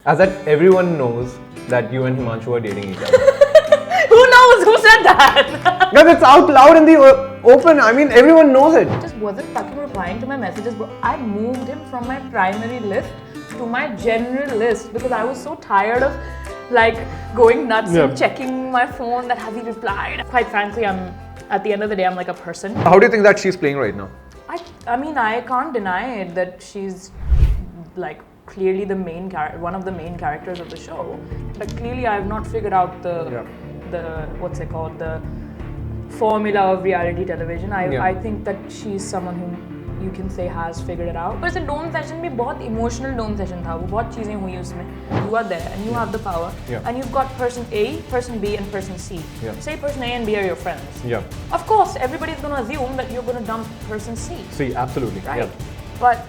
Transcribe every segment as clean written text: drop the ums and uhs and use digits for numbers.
as that everyone knows that you and Himanshu are dating each other. Who knows? Who said that? Because it's out loud in the open. I mean, everyone knows it. Just wasn't fucking replying to my messages, bro. I moved him from my primary list to my general list because I was so tired of like going nuts and checking my phone that has he replied. Quite frankly, at the end of the day, I'm like a person. How do you think that she's playing right now? I mean, I can't deny it that she's like clearly the main one of the main characters of the show. But clearly, I have not figured out the what's it called, the formula of reality television. I think that she's someone who you can say has figured it out. But the dome session में बहुत emotional dome session था. वो बहुत चीजें हुई उसमें. You are there and you have the power. And you've got person A, person B, and person C. Say person A and B are your friends. Of course, everybody's going to assume that you're going to dump person C. C, absolutely. Right. But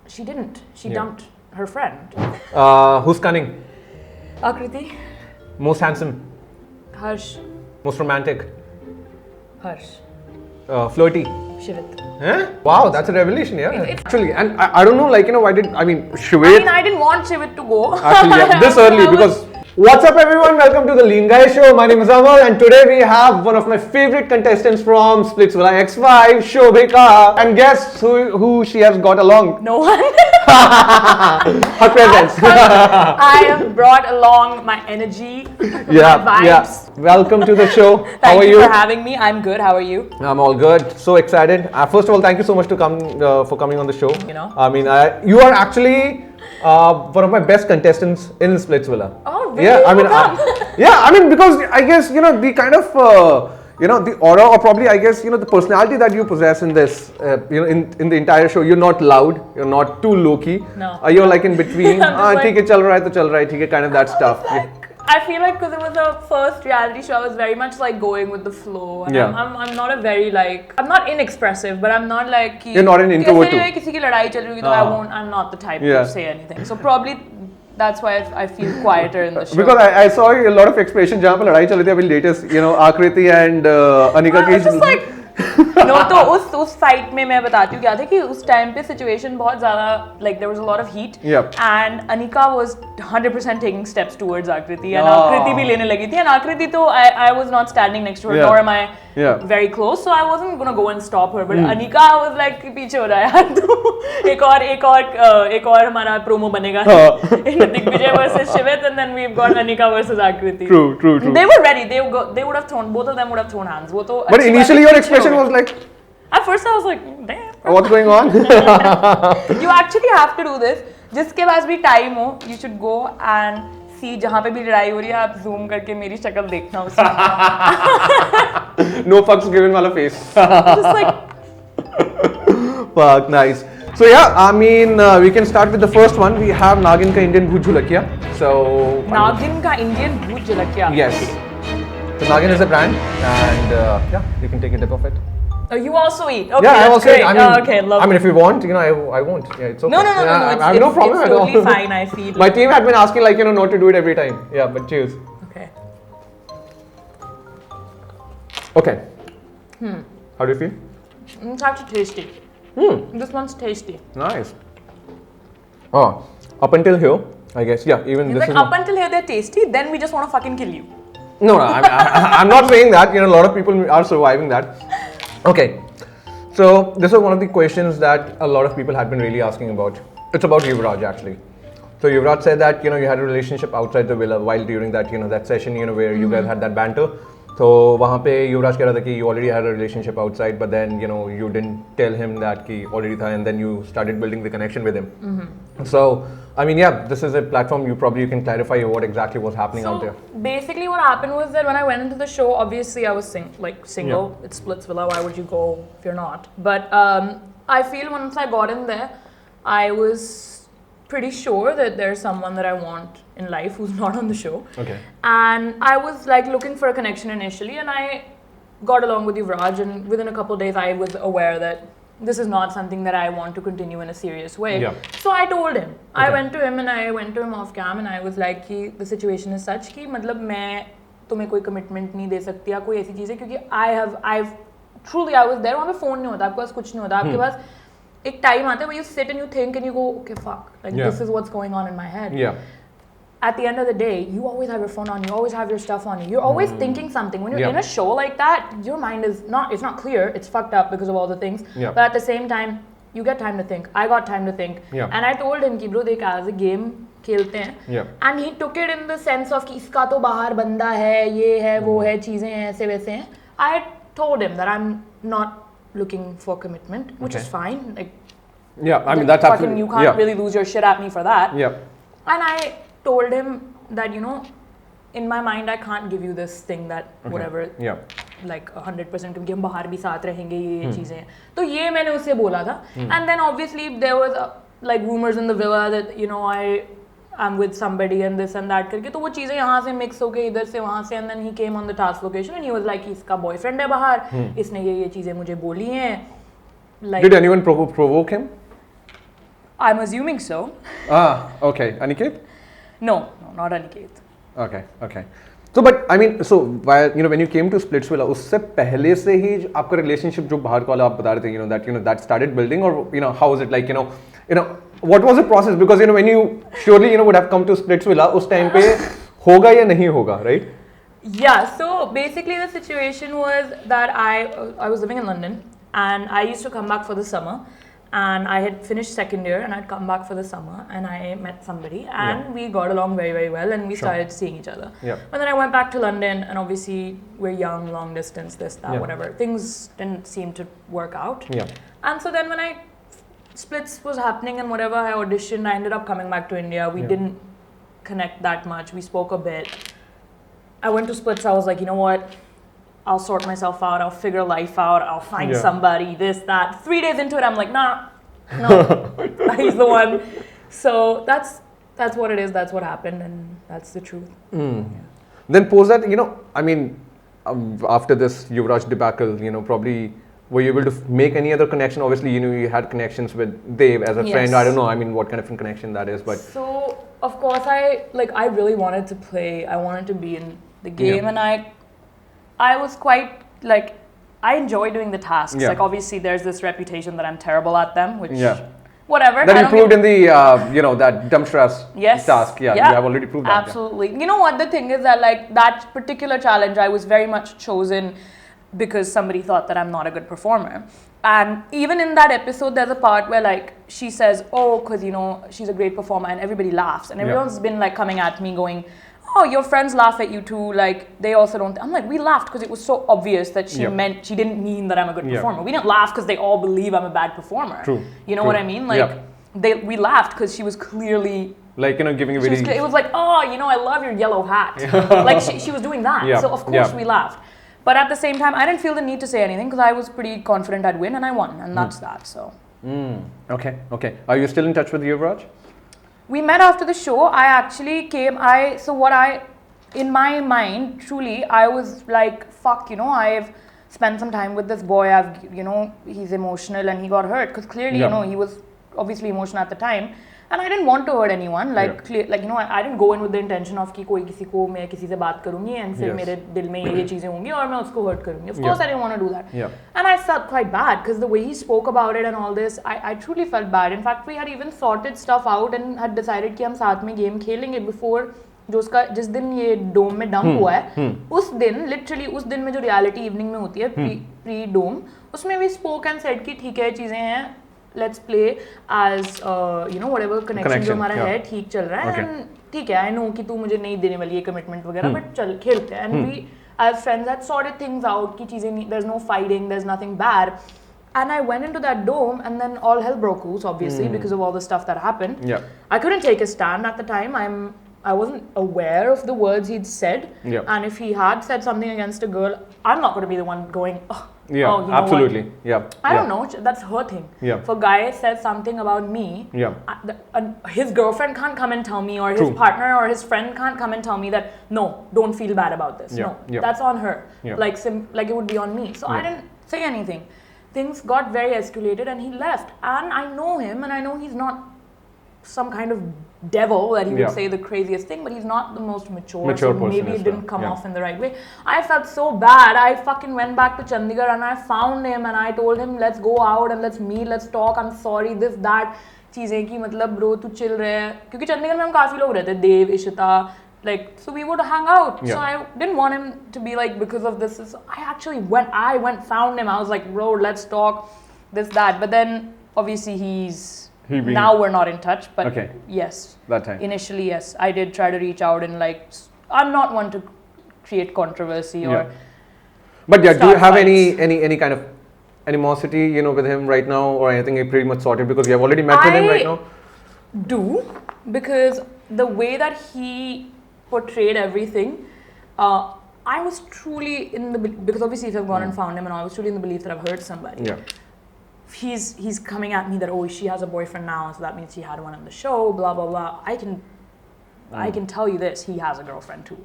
she didn't. She dumped her friend. Who's cunning? Akriti. Most handsome. Harsh. Most romantic. Harsh. Flirty. Shivit. Huh? Wow, that's a revelation, Actually, and I don't know, like, why Shivit... I didn't want Shivit to go. Actually, this early, because... What's up, everyone? Welcome to the Lean Guy Show. My name is Amal, and today we have one of my favorite contestants from SPLITSVILLA X5, Shobhika. And guess who she has got along? No one. Her presence. I have brought along my energy, my vibes. Welcome to the show. How are you? Thank you for having me. I'm good. How are you? I'm all good. So excited. First of all, thank you so much for coming on the show. I mean, you are actually one of my best contestants in Splitsvilla. Oh, really? Yeah, I mean, because I guess the kind of the aura, or probably I guess the personality that you possess in this, in the entire show. You're not loud. You're not too low key. No. You're like in between. ठीक है चल रहा है तो चल रहा है ठीक है, kind of that stuff. I feel like because it was the first reality show, I was very much like going with the flow. And I'm not a very I'm not inexpressive, but I'm not like. You're not an introvert too. किसी की लड़ाई चल रही है तो I'm not the type to say anything. So probably that's why I feel quieter in the show. Because I saw a lot of expressions जहाँ पे लड़ाई चल रही थी अभी latest, Akriti and Anika की. Just like. No, तो उस फाइट में मैं बताती हूँ क्या था कि उस टाइम पे सिचुएशन बहुत ज़्यादा like there was a lot of heat and Anika was 100% taking steps towards Akriti and Akriti भी लेने लगी थी and Akriti तो I was not standing next to her nor am I very close so I wasn't gonna go and stop her but Anika was like पीछे हो रहा है यार तो एक और हमारा प्रोमो बनेगा Digvijay versus Shivit and then we've got Anika versus Akriti. True. They were ready. They would have thrown, both of them would have thrown hands. वो तो but initially your expression was like. At first I was like, damn. What's going on? You actually have to do this. जिसके पास भी time हो, you should go and see जहाँ पे भी लड़ाई हो रही है आप zoom करके मेरी शक्ल देखना उसमें. No fucks given वाला face. Just like. Fuck, nice. So I mean, we can start with the first one. We have Nagin ka Indian Bhoot Jhulakya. So. Nagin ka Indian Bhoot Jhulakya. Yes. So Nagin is a brand, and you can take a dip of it. Oh, you also eat? Okay, I also great. eat. I mean, lovely. if you want, I won't. Yeah, it's okay. No. I have no problem at all. It's totally fine. I feel. My team had been asking not to do it every time. Yeah, but cheers. Okay. Okay. How do you feel? It's actually tasty. This one's tasty. Nice. Oh, up until here, I guess. Yeah, even it's this like is up until here they're tasty. Then we just want to fucking kill you. No, I'm not saying that. A lot of people are surviving that. Okay, so this was one of the questions that a lot of people had been really asking about. It's about Yuvraj actually. So Yuvraj said that you had a relationship outside the villa while during that that session where you guys had that banter. So वहाँ पे युवराज कह रहा था कि you already had a relationship outside, but then you didn't tell him that कि already था, and then you started building the connection with him. So I mean, this is a platform. You can clarify what exactly was happening out there. Basically, what happened was that when I went into the show, obviously I was single. Yeah. It's Splitsvilla. Why would you go if you're not? But I feel once I got in there, I was pretty sure that there's someone that I want in life who's not on the show. Okay. And I was looking for a connection initially, and I got along with Yuvraj, and within a couple of days I was aware that this is not something that I want to continue in a serious way. Yeah. So I told him. Okay. I went to him off cam and I was like कि the situation is such कि मतलब मैं तुम्हें कोई commitment नहीं दे सकती या कोई ऐसी चीज़ है क्योंकि I was there वहाँ पे phone नहीं होता आपके पास कुछ नहीं होता आपके पास एक time आता है where you sit and you think and you go, okay, fuck, like this is what's going on in my head. Yeah. At the end of the day, you always have your phone on, you always have your stuff on you, you're always thinking something. When you're in a show like that, your mind is it's not clear, it's fucked up because of all the things. Yeah. But at the same time, you get time to think. I got time to think. Yeah. And I told him, bro, देख as a game खेलते हैं. Yeah. And he took it in the sense of कि इसका तो बाहर बंदा है, ये है, वो है, चीजें हैं, ऐसे वैसे हैं. I told him that I'm not looking for commitment, which is fine. Like, yeah, I mean that's absolutely. You can't really lose your shit at me for that. Yeah. And I told him that, you know, in my mind I can't give you this thing that whatever. Yeah. Like 100% क्योंकि हम बाहर भी साथ रहेंगे ये चीजें हैं. तो ये मैंने उससे बोला था. And then obviously there was like rumors in the villa that, you know, I'm with somebody and this and that करके, तो वो चीजें यहाँ से mix हो गई इधर से वहाँ से. And then he came on the task location and he was like, इसका boyfriend है बाहर, इसने ये चीजें मुझे बोली हैं. Like, did anyone provoke him? I'm assuming so. Okay. Aniket? No, not Aniket. Okay. So, but I mean, so when you came to Splitsvilla, उससे पहले से ही आपका relationship जो बाहर वाला आप बता रहे थे, that started building, or how was it like, what was the process? Because when you surely would have come to Splitsvilla, उस time पे होगा या नहीं होगा, right? Yeah. So basically the situation was that I was living in London and I used to come back for the summer. And I had finished second year and I'd come back for the summer and I met somebody and we got along very, very well and we started seeing each other. Yeah. But then I went back to London and obviously we're young, long distance, this, that, whatever. Things didn't seem to work out. Yeah. And so then when Splits was happening and whatever, I auditioned, I ended up coming back to India. We didn't connect that much. We spoke a bit. I went to Splits, I was like, you know what? I'll sort myself out, I'll figure life out, I'll find somebody, this, that. 3 days into it, I'm like, no, he's the one. So that's what it is, that's what happened, and that's the truth. Yeah. Then post that, I mean, after this Yuvraj debacle, probably were you able to make any other connection? Obviously, you had connections with Dev as a friend. I don't know, I mean, what kind of connection that is, but. So, of course, I really wanted to play, I wanted to be in the game, and I was quite, like, I enjoy doing the tasks. Like, obviously, there's this reputation that I'm terrible at them, which, whatever. That you proved in the, that dumpsters task. Yeah, you have already proved that. Absolutely. You know what, the thing is that, like, that particular challenge, I was very much chosen because somebody thought that I'm not a good performer. And even in that episode, there's a part where, like, she says, oh, because, she's a great performer, and everybody laughs. And everyone's been, like, coming at me going, oh, your friends laugh at you too, like, they also don't. I'm like, we laughed because it was so obvious that she she didn't mean that I'm a good performer. We didn't laugh because they all believe I'm a bad performer. True. You know what I mean? Like, we laughed because she was clearly... Like, giving a very... It was like, oh, I love your yellow hat. Like, she was doing that. So, of course, we laughed. But at the same time, I didn't feel the need to say anything because I was pretty confident I'd win, and I won. And that's that, so... Okay. Are you still in touch with Yuvraj? We met after the show. I actually came, in my mind, truly, I was like, fuck, I've spent some time with this boy, he's emotional and he got hurt. Because clearly, he was obviously emotional at the time. And I didn't want to hurt anyone. I didn't go in with the intention of कि कोई किसी को मैं किसी से बात करूँगी and फिर मेरे दिल में ये चीजें होंगी और मैं उसको hurt करूँगी. Of course, I didn't want to do that. And I felt quite bad because the way he spoke about it and all this, I truly felt bad. In fact, we had even sorted stuff out and had decided कि हम साथ में game खेलेंगे before जिस दिन ये डोम में dump हुआ है उस दिन literally उस दिन में जो reality evening में होती है pre डोम उसमें we spoke and said कि ठीक है चीजें हैं let's play as whatever connection जो हमारा है ठीक चल रहा है and ठीक है I know कि तू मुझे नहीं देने वाली है commitment वगैरह but चल खेलते हैं and we as friends had sorted things out कि चीजें there's no fighting, there's nothing bad. And I went into that dome and then all hell broke loose obviously because of all the stuff that happened. I couldn't take a stand at the time. I wasn't aware of the words he'd said. And if he had said something against a girl, I'm not going to be the one going, absolutely. I don't know. That's her thing. If a guy says something about me, his girlfriend can't come and tell me, or his partner or his friend can't come and tell me that, no, don't feel bad about this. No, that's on her. Like it would be on me. So I didn't say anything. Things got very escalated and he left. And I know him and I know he's not some kind of devil that he would Yeah. say the craziest thing, but he's not the most mature, Mature so person maybe as it didn't well. come Yeah. off in the right way. I felt so bad. I fucking went back to Chandigarh and I found him and I told him, let's go out and let's meet, let's talk, I'm sorry, this, that. चीज़ें कि मतलब bro तू chill रहे क्योंकि चंडीगढ़ में हम काफ़ी लोग रहते देव Ishita like so we would hang out. Yeah. So I didn't want him to be like because of this. So I went found him. I was like, bro, let's talk, this, that. But then obviously now we're not in touch. But Okay. yes, That time. initially yes, I did try to reach out and like I'm not one to create controversy or. But yeah, do you start have fights. any kind of animosity, you know, with him right now, or anything you pretty much sorted because you have already met with him right now? Do because the way that he portrayed everything, I was truly in the because obviously if I've gone and found him and I was truly in the belief that I've hurt somebody. Yeah. He's coming at me that she has a boyfriend now, so that means she had one on the show, blah blah blah. I can tell you this, he has a girlfriend too.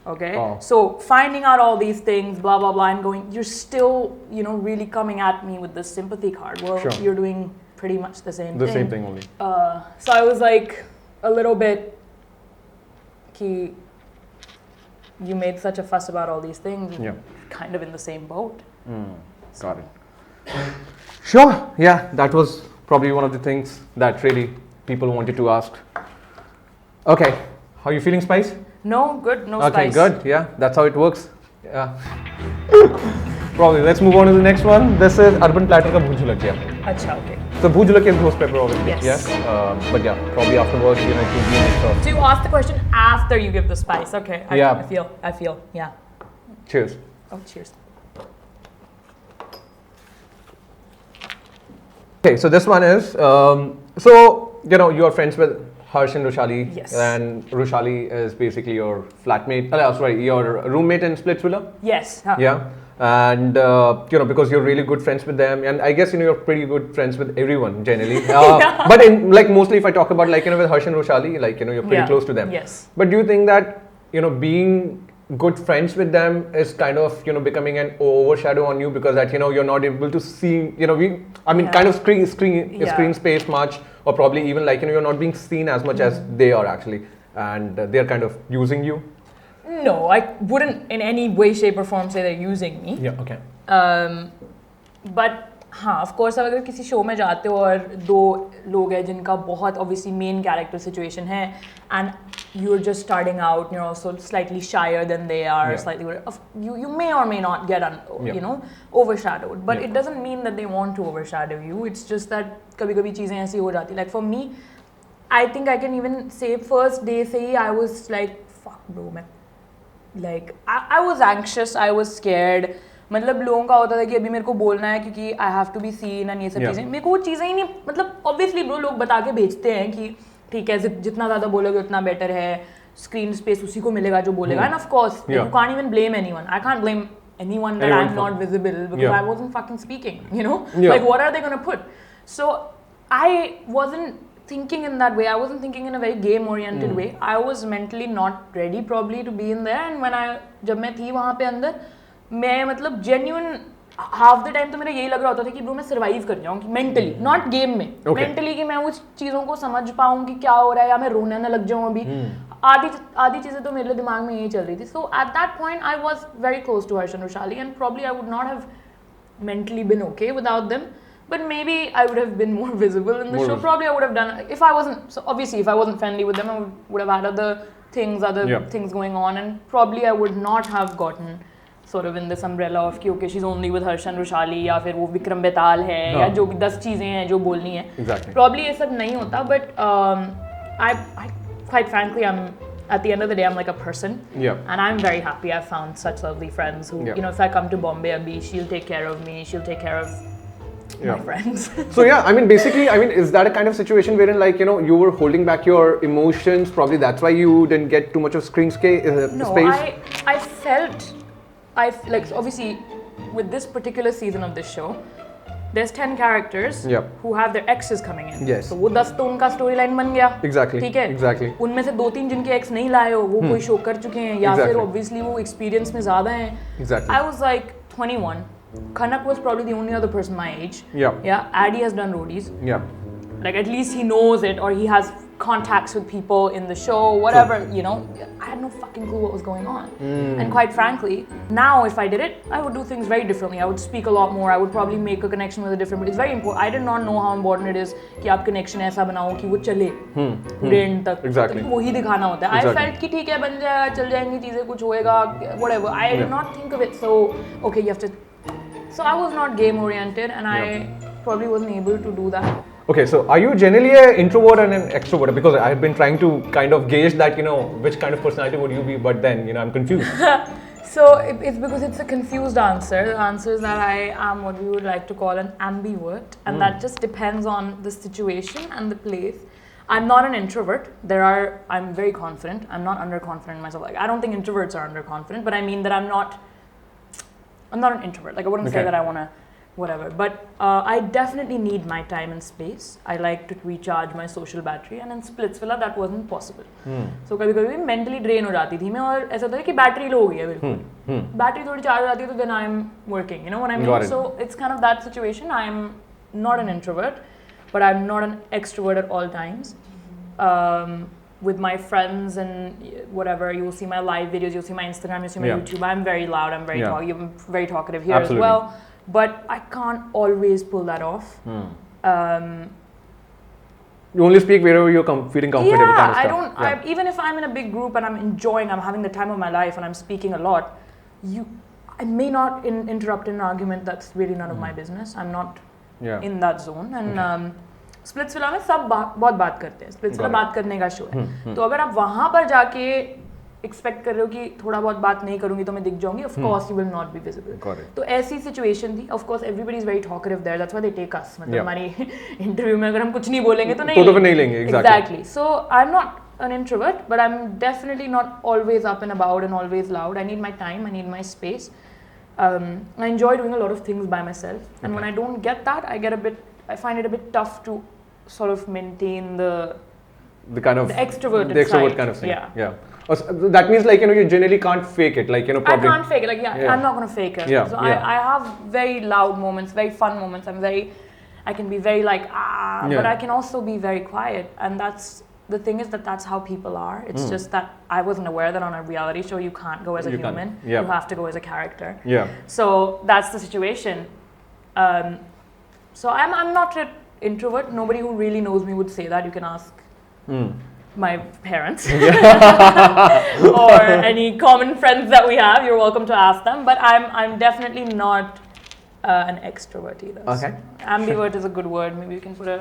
Okay, so finding out all these things, blah blah blah, and going, you're still, you know, really coming at me with this sympathy card. Well, you're doing pretty much the same thing. The same thing only. So I was like a little bit, you made such a fuss about all these things. Yeah. Kind of in the same boat. Got it. Sure. Yeah, that was probably one of the things that really people wanted to ask. Okay, how are you feeling, Spice? No, good, no Okay, spice. good. Yeah, that's how it works. Yeah. Probably. Let's move on to the next one. This is Urban Platter ka Bhooj Hulkiya. Acha, okay. So Bhooj Hulkiya is ghost pepper, obviously. Yes. But yeah, probably afterwards, you know, it will be a mix of. So you ask the question after you give the spice. Okay. Yeah. I feel. Yeah. Cheers. Oh, cheers. Okay, so this one is, so, you know, you're friends with Harsh and Rushali. Yes. And Rushali is basically your flatmate, your roommate in Splitsvilla. Yes. Huh. Yeah. And, you know, because you're really good friends with them. And I guess, you know, you're pretty good friends with everyone generally. But in, like, mostly if I talk about, like, you know, with Harsh and Rushali, like, you know, you're pretty close to them. Yes. But do you think that, you know, being good friends with them is kind of, you know, becoming an overshadow on you because that, you know, you're not able to see, you know, kind of screen space much, or probably even like, you know, you're not being seen as much as they are actually, and they're kind of using you? No, I wouldn't in any way, shape or form say they're using me. Yeah, okay. But हाँ, of course अगर किसी show में जाते हो और दो लोग हैं जिनका बहुत obviously main character situation है and you're just starting out, you're also slightly shyer than they are, slightly you may or may not get you know, overshadowed, but it doesn't mean that they want to overshadow you. It's just that कभी-कभी चीजें ऐसी हो जाती. Like for me, I think I can even say first day से ही I was like fuck bro, मैं like I was anxious, I was scared. मतलब लोगों का होता था कि अभी मेरे को बोलना है क्योंकि I have to be seen and ये सब चीज़ें. मेरे को वो चीज़ें ही नहीं, मतलब obviously bro लोग बता के भेजते हैं कि ठीक है जितना ज़्यादा बोलोगे उतना बेटर है, स्क्रीन स्पेस उसी को मिलेगा जो बोलेगा. And of course you can't even blame anyone. I can't blame anyone that I'm not visible because I wasn't fucking speaking, you know? Like what are they gonna put? So I wasn't thinking in that way. I wasn't thinking in a very game oriented way. I was mentally not ready probably to be in there. And जब मैं थी वहाँ पे अंदर मैं मतलब genuine half the time तो मेरा यही लग रहा होता था कि ब्रो मैं survive कर जाऊँ mentally, not game में, mentally कि मैं उस चीज़ों को समझ पाऊँ कि क्या हो रहा है या मैं रोने ना लग जाऊँ अभी. आधी चीज़ें तो मेरे दिमाग में यही चल रही थी. So at that point I was very close to Harsh and Rushali and probably I would not have mentally been okay without them. But maybe I would have been more visible in the show. Probably I would have done if I wasn't. So obviously, if I wasn't friendly with them, I would have had other things going on, and probably I would not have gotten sort of in this umbrella of कि okay, she's only with Harsh and Rushali या फिर वो विक्रम बेताल है या जो भी 10 चीजें हैं जो बोलनी है. Exactly. Probably ये सब नहीं होता, but I quite frankly at the end of the day I'm like a person. And I'm very happy I've found such lovely friends who you know if I come to Bombay, Abhi, she'll take care of me, she'll take care of my friends. So yeah, I mean basically, I mean is that a kind of situation wherein like you know you were holding back your emotions, probably that's why you didn't get too much of screen space? No, I felt like obviously with this particular season of this show there's 10 characters who have their exes coming in. Yes. So वो 10 तो उनका storyline बन गया. Exactly. ठीक है. Exactly. उनमें से 2-3 जिनके ex नहीं लाए हो वो कोई show कर चुके हैं या फिर obviously वो experience में ज़्यादा हैं. Exactly. I was like 21. Khanak was probably the only other person my age. Yeah. Addy has done roadies. Yeah. Like at least he knows it or he has contacts with people in the show, whatever, you know, I had no fucking clue what was going on. And quite frankly, now if I did it, I would do things very differently. I would speak a lot more. I would probably make a connection with a different, but it's very important. I did not know how important it is कि आप connection ऐसा बनाओ कि वो चले पूरे end तक. Exactly. वही दिखाना होता है. I felt कि ठीक है बन जाएगा, चल जाएंगी चीजें, कुछ होएगा, whatever. I did not think of it so, okay, you have to. So I was not game oriented, and I probably wasn't able to do that. Okay, so are you generally an introvert and an extrovert? Because I've been trying to kind of gauge that, you know, which kind of personality would you be, but then, you know, I'm confused. So it's because it's a confused answer. The answer is that I am what we would like to call an ambivert, and that just depends on the situation and the place. I'm not an introvert. I'm very confident. I'm not underconfident in myself. Like, I don't think introverts are underconfident, but I mean that I'm not an introvert. Like, I wouldn't say that I want to whatever, but I definitely need my time and space. I like to recharge my social battery, and in Splitsvilla that wasn't possible. So कभी-कभी mentally drain हो जाती थी मैं, और ऐसा होता है कि battery low हो गई है बिल्कुल. Battery थोड़ी charge हो जाती है तो then I'm working. You know what I mean? So it's kind of that situation. I'm not an introvert, but I'm not an extrovert at all times. With my friends and whatever, you'll see my live videos, you'll see my Instagram, you'll see my YouTube. I'm very loud. I'm very talkative here as well. But I can't always pull that off. You only speak wherever you're feeling comfortable. Yeah, kind of I stuff. don't. Even if I'm in a big group and I'm enjoying, I'm having the time of my life, and I'm speaking a lot, I may not interrupt in an argument. That's really none of my business. I'm not in that zone. And Splitsvilla में सब बहुत बात करते हैं. Splitsvilla बात करने का show है. तो अगर आप वहाँ पर जाके एक्सपेक्ट कर रहे हो कि थोड़ा बहुत बात नहीं करूंगी तो मैं दिख जाऊंगी, of course you will not be visible. तो ऐसी सिचुएशन थी. Of course everybody is very talkative there, that's why they take us. मतलब हमारी इंटरव्यू में अगर हम कुछ नहीं बोलेंगे तो नहीं लेंगे. Exactly. So I am not an introvert, but I'm definitely not always up and about and always loud. I need my time, I need my space. I enjoy doing a lot of things by myself, and when I don't get that, I find it a bit tough to sort of maintain the kind of the extroverted side. Kind of thing. Yeah. That means, like, you know, you generally can't fake it, like, you know, probably. I can't fake it, like, I'm not gonna fake it. So I have very loud moments, very fun moments. I can be very like, but I can also be very quiet, and the thing is that's how people are. It's just that I wasn't aware that on a reality show you can't go as a human. You have to go as a character. So that's the situation. So I'm not an introvert. Nobody who really knows me would say that. You can ask my parents or any common friends that we have. You're welcome to ask them. But I'm definitely not an extrovert either. Okay. So ambivert is a good word. Maybe you can put a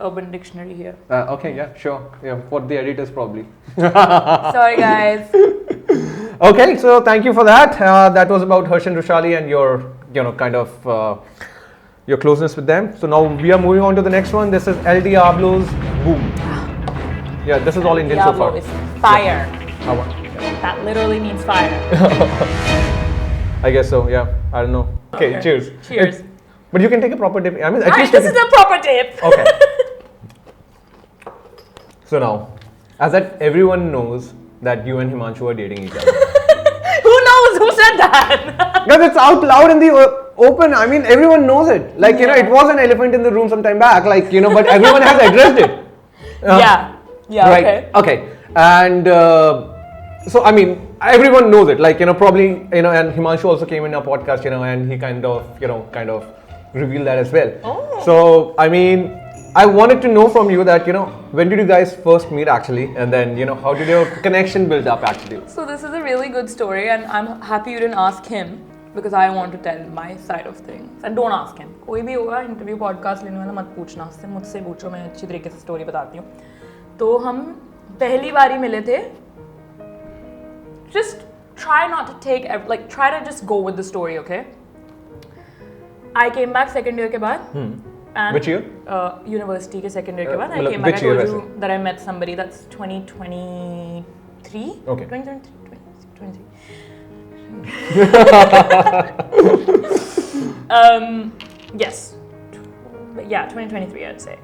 Urban Dictionary here. Okay, yeah, sure. Yeah, for the editors probably. Sorry guys. Okay, so thank you for that. That was about Harsh and Rushali and your, you know, kind of your closeness with them. So now we are moving on to the next one. This is El Diablo's Boom. Yeah, this is all Indian so far. Diablo is fire. Yeah. That literally means fire. I guess so, yeah. I don't know. Okay, cheers. Cheers. But you can take a proper dip. I mean, at least this is a proper dip. Okay. So now, as that everyone knows that you and Himanshu are dating each other. Who knows? Who said that? Because it's out loud in the open. I mean, everyone knows it. Like, you know, it was an elephant in the room some time back. Like, you know, but everyone has addressed it. Yeah, right. Okay. And so, I mean, everyone knows it. Like, you know, probably, you know, and Himanshu also came in our podcast, you know, and he kind of revealed that as well. So, I mean, I wanted to know from you that, you know, when did you guys first meet actually? And then, you know, how did your connection build up actually? So this is a really good story, and I'm happy you didn't ask him because I want to tell my side of things. And don't ask him. कोई भी होगा interview podcast लेने वाला मत पूछना उससे, मुझसे पूछो, मैं अच्छी तरीके से स्टोरी बताती हूँ. तो हम पहली बारी मिले थे. Just try not to try to just go with the story, okay? I came back second year के बाद. And which year? University के second year के बाद. I came back. I told you that I met somebody. That's 2023. Okay. 2023. Yes. Yeah, 2023 I'd say.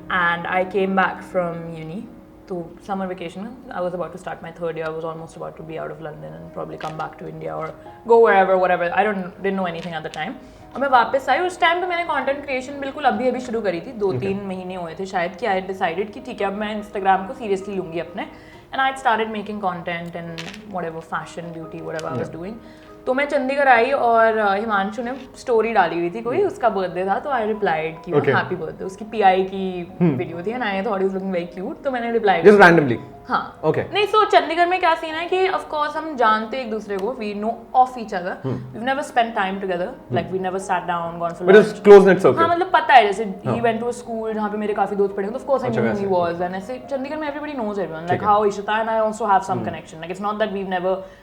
And I came back from uni तो summer vacation, I was about to start my third year. I was almost about to be out of London and probably come back to India or go wherever, whatever. I didn't know anything at the time. और मैं वापस आई. उस time पे मैंने content creation बिल्कुल अभी शुरू करी थी. 2-3 महीने हुए थे शायद कि I had decided कि ठीक है अब मैं Instagram को seriously लूँगी अपने. And I had started making content and whatever fashion, beauty, whatever I was doing. तो मैं चंडीगढ़ आई और हिमांशु ने स्टोरी डाली हुई थी कोई, उसका बर्थडे था तो आई रिप्लाइड कि हैप्पी बर्थडे. उसकी पीआई की वीडियो थी and I thought he was looking very cute, तो मैंने रिप्लाई जस्ट रैंडमली. हाँ ओके. नहीं, सो चंडीगढ़ में क्या सीन है कि ऑफ कोर्स हम जानते एक दूसरे को, we know of each other, we have never spent time together, like we never sat down gone for lunch. But it's close knit circle. हाँ मतलब पता है, जैसे ही वेंट टू अ स्कूल जहाँ पे मेरे काफी दोस्त पढ़े, तो of course I knew he was. And ऐसे चंडीगढ़ में everybody knows everyone, like how Ishita and I also have some connection. Like it's not that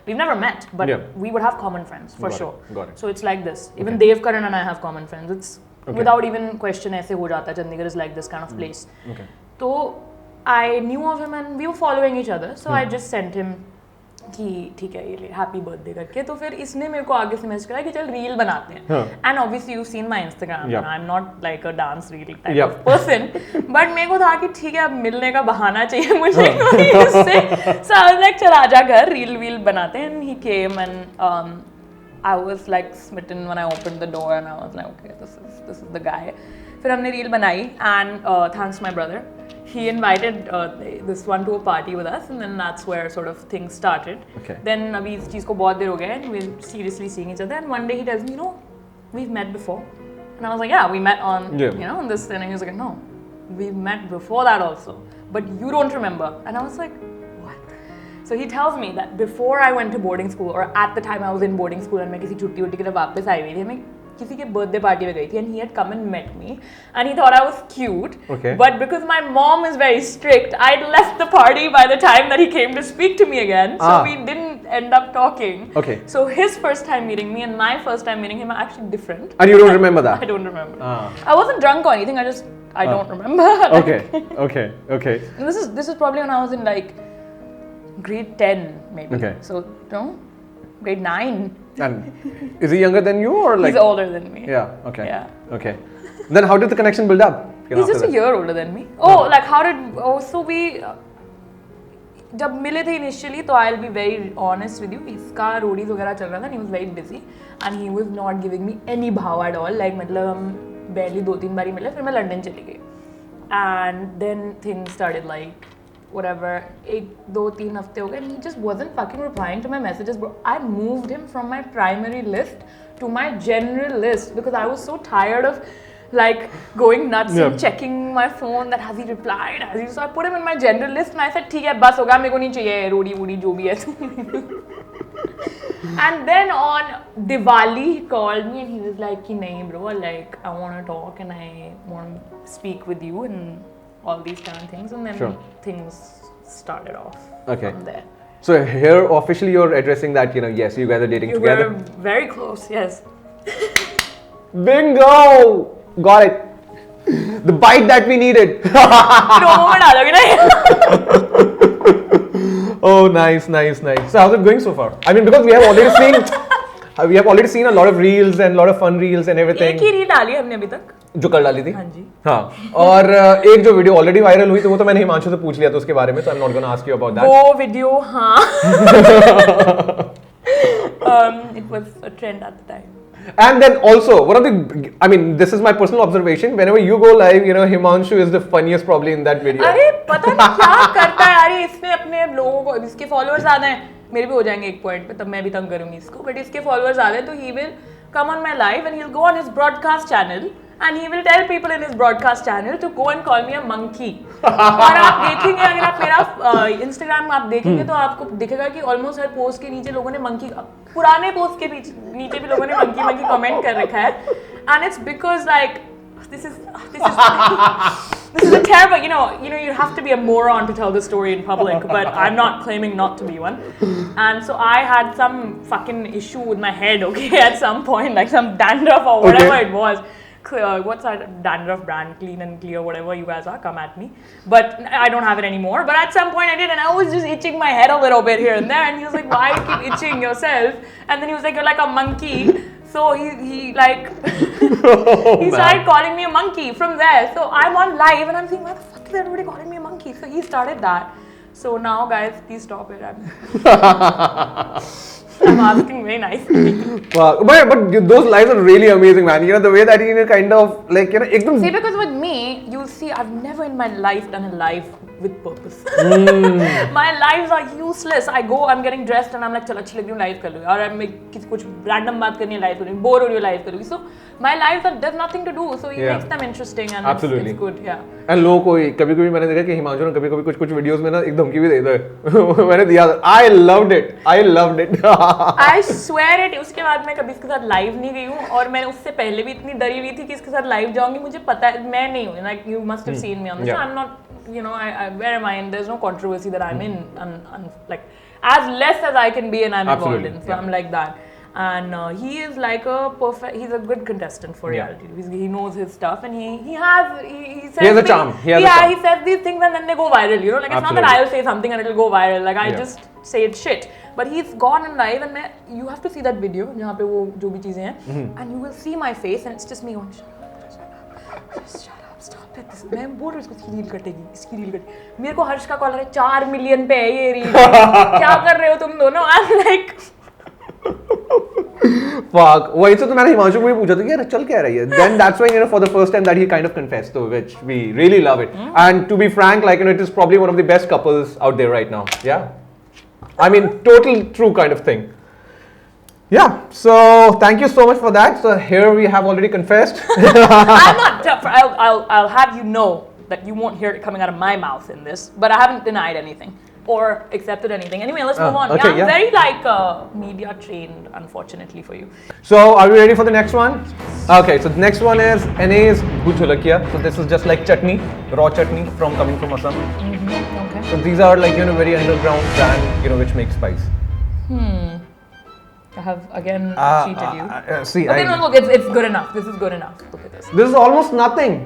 we've never met, but we would have common friends for sure. Got it. So it's like this. Even Devkaran and I have common friends. It's without even question ऐसे हो जाता है. Chandigarh is like this kind of place. Okay. तो I knew of him and we were following each other. So I just sent him कि ठीक है ये ले हैप्पी बर्थडे करके. तो फिर इसने मेरे को आगे से मैसेज करा कि चल रील बनाते हैं. And obviously you seen my Instagram, I am not like a dance reel type of person, but मेरे को था कि ठीक है अब मिलने का बहाना चाहिए मुझे इससे. सो आई वाज लाइक चल आजा घर, रील वील बनाते हैं. And he came and I was like smitten when I opened the door and I was like okay, this is the guy. फिर हमने रील बनाई and thanks to my brother, he invited this one to a party with us and then that's where sort of things started. Okay. Then अभी इस चीज़ को बहुत देर हो गया and we're seriously seeing each other and one day he tells me, you know, we've met before. And I was like, yeah, we met on you know on this, and he was like, no, we've met before that also, but you don't remember. And I was like, so he tells me that before I went to boarding school, or at the time I was in boarding school and मैं किसी छुट्टी उट्टी के लिए वापस आई हुई थी, मैं किसी के बर्थडे पार्टी में गई थी and he had come and met me and he thought I was cute. Okay. But because my mom is very strict, I'd left the party by the time that he came to speak to me again. So we didn't end up talking. Okay. So his first time meeting me and my first time meeting him are actually different. And you don't remember that? I don't remember. I wasn't drunk or anything. I don't remember. Okay. And this is probably when I was in like grade 10 maybe. Okay. So no, grade 9. And is he younger than you or like? He's older than me. Yeah. Okay. Yeah. Okay. Then how did the connection build up? He's just a year older than me. Oh, like how did? Oh, so we. जब मिले थे initially, तो I'll be very honest with you. इसका Roadies वगैरह चल रहा था. And he was very busy and he was not giving me any भाव at all. Like मतलब हम barely 2-3 बारी मिले. फिर मैं लंदन चली गई. And then things started like. Whatever, 1-2-3 हफ्ते हो गए and he just wasn't fucking replying to my messages, bro. I moved him from my primary list to my general list because I was so tired of like going nuts and checking my phone that has he replied, so I put him in my general list and I said ठीक है बस होगा, मेरे को नहीं चाहिए रोडी वोडी जो भी है. And then on Diwali he called me and he was like कि नहीं bro, like I want to talk and I want to speak with you and all these kind of things, and then things started off from there. So here officially you're addressing that, you know, yes, you guys are dating together. We're very close, yes. Bingo! Got it. The bite that we needed. Promo में डालोगे ना? Oh, nice. So how's it going so far? I mean, because we have already seen a lot of reels and a lot of fun reels and everything. एक ही reel डाली हमने अभी तक. जो कल डाली थी. हाँ जी. हाँ. और एक जो वीडियो ऑलरेडी वायरल हुई, तो वो तो मैंने हिमांशु से पूछ लिया था उसके बारे में, so I'm not gonna ask you about that. वो वीडियो हाँ. It was a trend at the time. And then also, I mean, this is my personal observation. Whenever you go live, you know, Himanshu is the funniest probably in that video. अरे पता नहीं क्या करता है यार, इसने अपने लोगों को, इसके फॉलोअर्स ज्यादा हैं, मेरे भी हो जाएंगे एक पॉइंट पे, तब मैं भी तंग करूंगी इसको, बट इसके फॉलोअर्स ज्यादा हैं, तो he will come on my live and he'll go on his broadcast channel and he will tell people in his broadcast channel to go and call me a monkey. और आप देखेंगे, अगर आप मेरा इंस्टाग्राम आप देखेंगे तो आपको दिखेगा कि ऑलमोस्ट हर पोस्ट के नीचे लोगों ने मंकी, पुराने पोस्ट के नीचे भी लोगों ने मंकी कमेंट कर रखा है. And it's because like this is a terrible, you know you have to be a moron to tell the story in public, but I'm not claiming not to be one. And so I had some fucking issue with my head, okay, at some point, like some dandruff or whatever it was. What's that dandruff brand, Clean and Clear, whatever you guys are, come at me. But I don't have it anymore. But at some point I did, and I was just itching my head a little bit here and there. And he was like, why you keep itching yourself? And then he was like, you're like a monkey. So he like, he started calling me a monkey from there. So I'm on live and I'm thinking, why the fuck because everybody calling me a monkey. So he started that. So now, guys, please stop it. I'm asking very nicely. Wow. But those lives are really amazing, man. You know, the way that he kind of like, you know, ekdam. See, because with me, you'll see, I've never in my life done a live with purpose. My lives are useless. I go, I'm getting dressed and I'm like, चल अच्छी लग रही हूँ live कर लूँ. और मैं किसी कुछ random बात करनी है live करूँगी, bore हो रही हूँ live करूँगी. So my lives are there's nothing to do. So it makes them interesting and it's good. Yeah. And लोगों को कभी-कभी मैंने देखा कि हिमांशु ने कभी-कभी कुछ वीडियोस में ना एक धमकी भी दे दे. मैंने दिया. I loved it. I swear it. उसके बाद मैं कभी इसके साथ live नहीं गई हूँ और मैंने उससे पहले भी इतनी डरी हुई थी कि इसके साथ live जाऊँगी. मुझे पता है मैं नहीं हूँ. Like you must have seen me on the show. I'm not. You know, where am I in? There's no controversy that I'm in, like as less as I can be and I'm involved in. So I'm like that. And he is like he's a good contestant for reality. He knows his stuff and he says a charm. He says these things and then they go viral. You know, like it's not that I'll say something and it'll go viral. Like I just say it shit. But he's gone and live and you have to see that video जहाँ पे वो जो भी चीजें हैं and you will see my face and it's just me going shut up. Stop it. मैं बोल रही हूँ इसकी रील कटेगी. मेरे को हर्ष का कॉल है 4 मिलियन पे है ये रील. क्या कर रहे हो तुम दोनों? I'm like fuck. वही तो मैंने हिमांशु को भी पूछा था कि यार चल क्या रही है. Then that's when, you know, for the first time that he kind of confessed, to which we really love it. And to be frank, like, you know, it is probably one of the best couples out there right now. Yeah. I mean, total true kind of thing. Yeah, so thank you so much for that. So here we have already confessed. I'm not tough. I'll have you know that you won't hear it coming out of my mouth in this, but I haven't denied anything or accepted anything. Anyway, let's move on. Okay, I'm very like media trained, unfortunately for you. So are we ready for the next one? Okay, so the next one is NA's Bhujhulakia. So this is just like chutney, raw chutney coming from Assam. Okay. So these are like, you know, very underground brand, you know, which makes spice. I have again cheated you. See, okay, no, look, it's good enough. This is good enough. Look at this. This is almost nothing.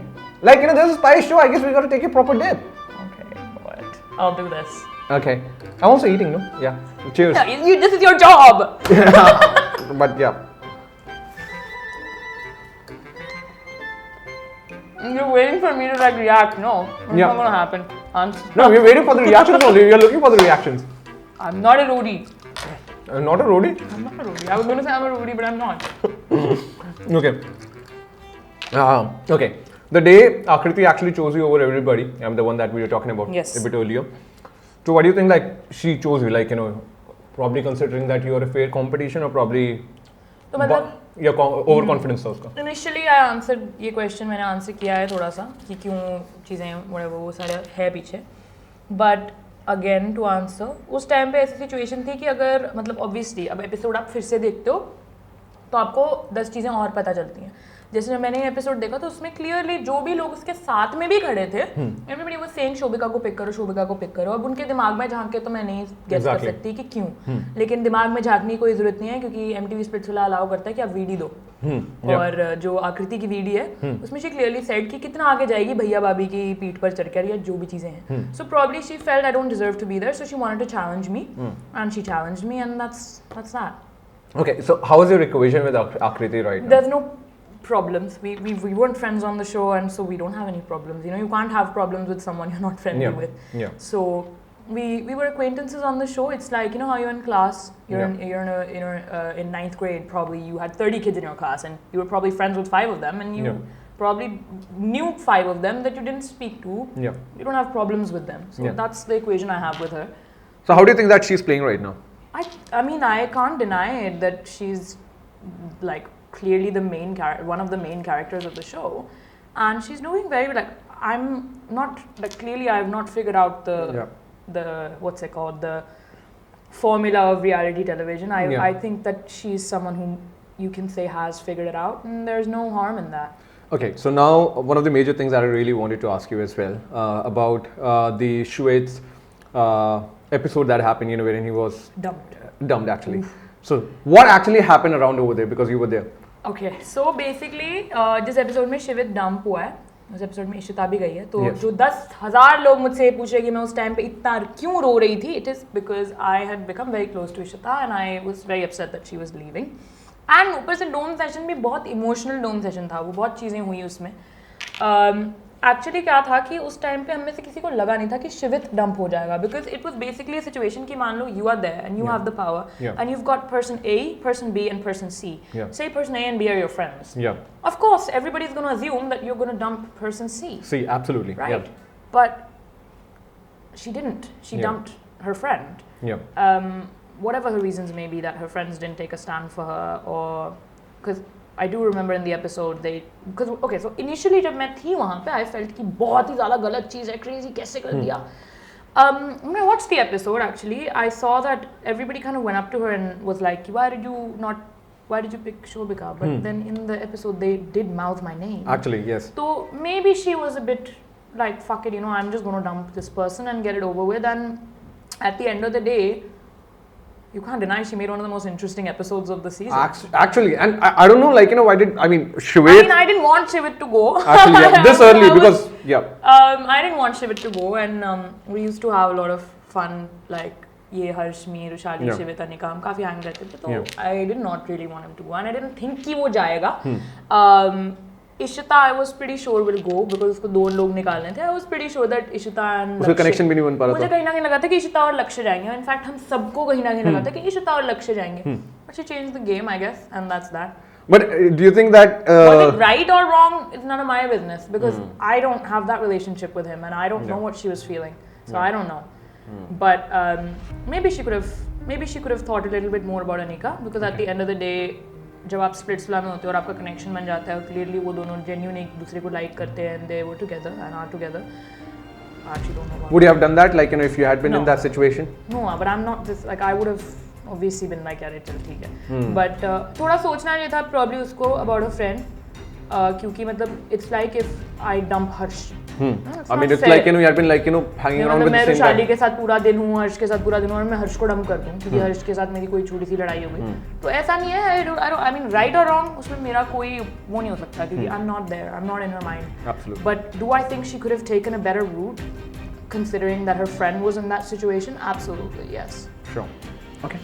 Like, you know, this is a spice show. I guess we got to take a proper dip. Okay, but I'll do this. Okay. I'm also eating, no? Yeah. Cheers. Yeah, this is your job. But yeah. You're waiting for me to like react. No, it's not gonna happen. No, we're waiting for the reactions only. We're looking for the reactions. I'm not a roadie. Not a roadie? I'm not a roadie. I was going to say I'm a roadie, but I'm not. Okay. Okay. The day Akriti actually chose you over everybody, I'm the one that we were talking about a bit earlier. So what do you think, like, she chose you? Like, you know, probably considering that you're a fair competition or probably your overconfidence था उसका? Initially I answered ये question मैंने answer किया है थोड़ा सा कि क्यों चीज़ें whatever वो सारे है पीछे. But अगेन टू आंसर उस टाइम पे ऐसी सिचुएशन थी कि अगर मतलब ऑब्वियसली अब एपिसोड आप फिर से देखते हो तो आपको 10 चीज़ें और पता चलती हैं. जैसे जब मैंने एपिसोड देखा तो उसमें क्लियरली जो भी लोग उसके साथ में भी खड़े थे एवरीबॉडी वाज सेइंग शोभिका को पिक करो. अब उनके दिमाग में झांके तो मैं नहीं गेस कर सकती कि क्यों, लेकिन दिमाग में झांकने की कोई जरूरत नहीं है क्योंकि एमटीवी स्प्लिट्सविला अलाउ करता है कि आप वीडी दो. और जो आकृति की वीडी है उसमें शी क्लियरली सेड कि कितना आगे जाएगी भैया भाभी की पीठ पर चढ़कर या जो भी चीजें हैं. So probably she felt I don't deserve to be there, so she wanted to challenge me and she challenged me and that's that. Okay, so how is your equation with Akriti right now? There's no problems. We weren't friends on the show, and so we don't have any problems. You know, you can't have problems with someone you're not friendly with. Yeah. So we were acquaintances on the show. It's like, you know how you're in class, in ninth grade probably you had 30 kids in your class, and you were probably friends with 5 of them, and you probably knew 5 of them that you didn't speak to. Yeah. You don't have problems with them. So that's the equation I have with her. So how do you think that she's playing right now? I mean, I can't deny it that she's like clearly the one of the main characters of the show, and she's doing very like I'm not like clearly I have not figured out the what's it called, the formula of reality television. I think that she's someone who you can say has figured it out, and there's no harm in that. Okay, so now one of the major things that I really wanted to ask you as well about the Siwet's episode that happened, you know, wherein he was dumped actually. So what actually happened around over there because you were there? Okay, so basically जिस episode में शिवित dump हुआ है उस episode में इशिता भी गई है तो जो 10,000 लोग मुझसे पूछे कि मैं उस टाइम पे इतना क्यों रो रही थी, it is because I had become very close to Ishita and I was very upset that she was leaving. And ऊपर से डोम सेशन भी बहुत इमोशनल डोम सेशन था, वो बहुत चीज़ें हुई उसमें. एक्चुअली क्या था कि उस टाइम पे हम में से किसी को लगा नहीं था कि शिवित डंप हो जाएगा, because it was basically a situation कि मान लो you are there and you have the power and you have got person A, person B and person C. Say person A and B are your friends. Yeah. Of course, everybody's going to assume that you're going to dump person C. See, absolutely. Right? Yeah. But she didn't. She dumped her friend. Yeah. Whatever her reasons may be, that her friends didn't take a stand for her, or because I do remember in the episode because okay, so initially जब मैं थी वहाँ पे I felt कि बहुत ही ज़्यादा गलत चीज़ है, crazy कैसे कर दिया. When I watched the episode, actually, I saw that everybody kind of went up to her and was like, why did you pick Shobhika? But then in the episode they did mouth my name. Actually, yes. So maybe she was a bit like, fuck it, I'm just going to dump this person and get it over with. And at the end of the day, you can't deny she made one of the most interesting episodes of the season. Actually, and I don't know, like, Shivit... I didn't want Shivit to go. Actually, yeah, this early, because, yeah. I didn't want Shivit to go, and we used to have a lot of fun, like, ये हर्ष मी रुशाली शिवित अनिका हम काफी hang रहते थे, तो I did not really want him to go, and I didn't think कि वो जाएगा. Ishita, I was pretty sure will go because उसको दो लोग निकालने थे. I was pretty sure that Ishita and उसका connection भी नहीं बन पा रहा था. मुझे कहीं ना कहीं लगा था कि Ishita और लक्ष्य जाएंगे. In fact, हम सबको कहीं ना कहीं लगा था कि Ishita और लक्ष्य जाएंगे. But she changed the game, I guess, and that's that. But do you think that was it right or wrong? It's none of my business because I don't have that relationship with him, and I don't know what she was feeling. So I don't know. But maybe she could have thought a little bit more about Anika, because at the end of the day, जब आप Splitsvilla में होते हो और आपका connection बन जाता है, क्लियरली वो दोनों जेन्युइन एक दूसरे को लाइक करते हैं, and they were together and are together. I actually don't know. Would you have done that, like, if you had been in that situation? No, but I'm not this. Like, I would have obviously been like, यार चल ठीक है. But थोड़ा सोचना चाहिए था probably उसको about a friend, क्योंकि मतलब it's like if I dump Harsh. I mean, it's fair. Like, you had been, like, hanging around with the same guy. मैं रुशाली के साथ पूरा दिन हूँ, हर्ष के साथ पूरा दिन हूँ, और मैं हर्ष को डंप कर दूँ क्योंकि हर्ष के साथ मेरी कोई छोटी सी लड़ाई हो गई. तो ऐसा नहीं है. I mean, right or wrong, उसमें मेरा कोई वो नहीं हो सकता क्योंकि I'm not there. I'm not in her mind. Absolutely. But do I think she could have taken a better route, considering that her friend was in that situation? Absolutely, yes. Sure. Okay.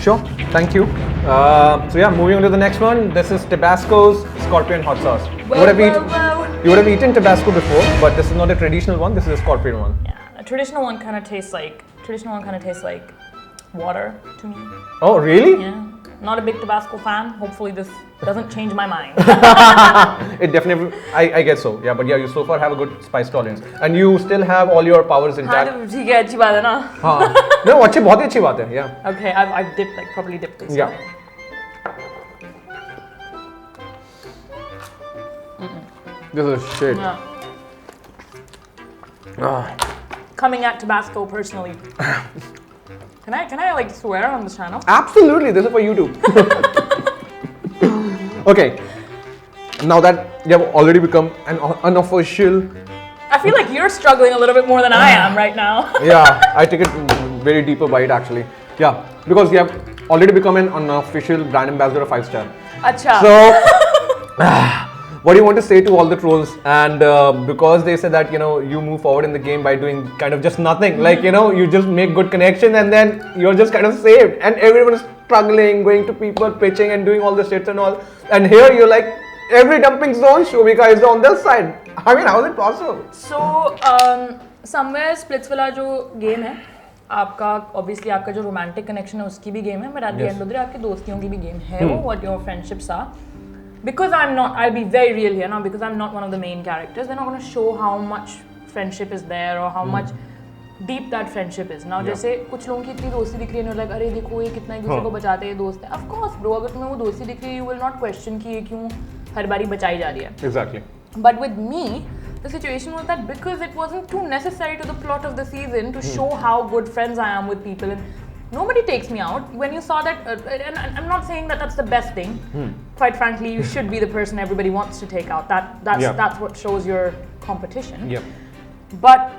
Sure. Thank you. So yeah, moving on to the next one. This is Tabasco's Scorpion hot sauce. You would have eaten Tabasco before, but this is not a traditional one. This is a Scorpion one. Yeah, a traditional one kind of tastes like water to me. Oh, really? Yeah. Not a big Tabasco fan. Hopefully this doesn't change my mind. It definitely, I guess so. Yeah, but yeah, you so far have a good spice tolerance, and you still have all your powers intact. हाँ, ठीक है, अच्छी बात है ना. हाँ, no, अच्छी बहुत ही अच्छी बात है. Yeah. Okay, I've dipped, like, properly dipped this. Yeah. This is shit. Yeah. Coming at Tabasco personally. Can I like swear on this channel? Absolutely, this is for YouTube. Okay, now that you have already become an unofficial... I feel like you're struggling a little bit more than I am right now. Yeah, I take it very deeper bite actually. Yeah, because you have already become an unofficial brand ambassador of 5-star. Acha. So... what do you want to say to all the trolls? And because they said that, you move forward in the game by doing kind of just nothing. Like, you just make good connection and then you're just kind of saved. And everyone is struggling, going to people, pitching and doing all the shits and all. And here you're like, every dumping zone, Shobhika is on their side. I mean, how is it possible? So, somewhere Splitsvilla जो game है, आपका obviously आपका जो romantic connection है उसकी भी game है, but at the end of the day आपकी दोस्तियों की भी game है वो, what your friendships are. Because I'll be very real here now, because I'm not one of the main characters, they're not going to show how much friendship is there or how much deep that friendship is. Now, जैसे कुछ लोगों की इतनी दोस्ती दिख रही है, like, अरे देखो ये कितना एक दूसरे को बचाते हैं दोस्त हैं. Of course, bro, अगर तुम्हें वो दोस्ती दिख रही है, you will not question कि ये क्यों हर बारी बचाई जा रही है. Exactly. But with me, the situation was that because it wasn't too necessary to the plot of the season to show how good friends I am with people, and nobody takes me out. When you saw that, and I'm not saying that that's the best thing. Quite frankly, you should be the person everybody wants to take out. That's what shows your competition. Yeah. But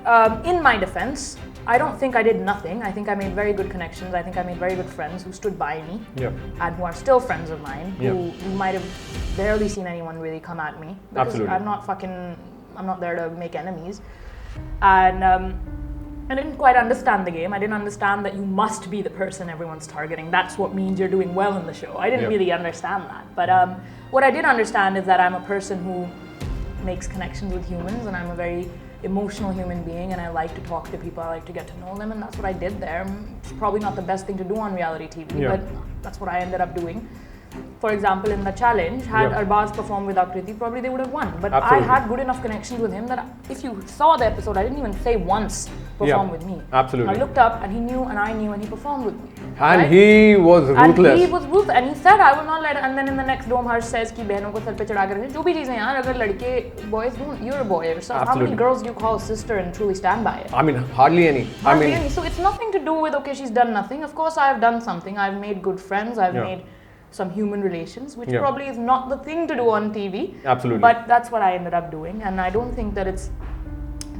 in my defense, I don't think I did nothing. I think I made very good connections. I think I made very good friends who stood by me and who are still friends of mine. Who you might have barely seen anyone really come at me, because absolutely. I'm not there to make enemies. And I didn't quite understand the game. I didn't understand that you must be the person everyone's targeting. That's what means you're doing well in the show. I didn't really understand that. But what I did understand is that I'm a person who makes connections with humans, and I'm a very emotional human being, and I like to talk to people, I like to get to know them, and that's what I did there. It's probably not the best thing to do on reality TV, but that's what I ended up doing. For example, in the challenge, had Arbaz performed with Akriti, probably they would have won. But I had good enough connections with him that if you saw the episode, I didn't even say once perform with me. Absolutely. I looked up and he knew and I knew and he performed with me. And he was ruthless. And he was ruthless. And he said, I will not let. And then in the next dome, Harsh says कि बहनों को sir पे चढ़ा कर जो भी चीजें यार अगर लड़के boys don't, you're a boy yourself. How many girls do you call sister and truly stand by it? I mean, hardly any. Hardly any. So it's nothing to do with okay, she's done nothing. Of course, I have done something. I've made good friends. I've made some human relations, which probably is not the thing to do on TV. Absolutely. But that's what I ended up doing, and I don't think that it's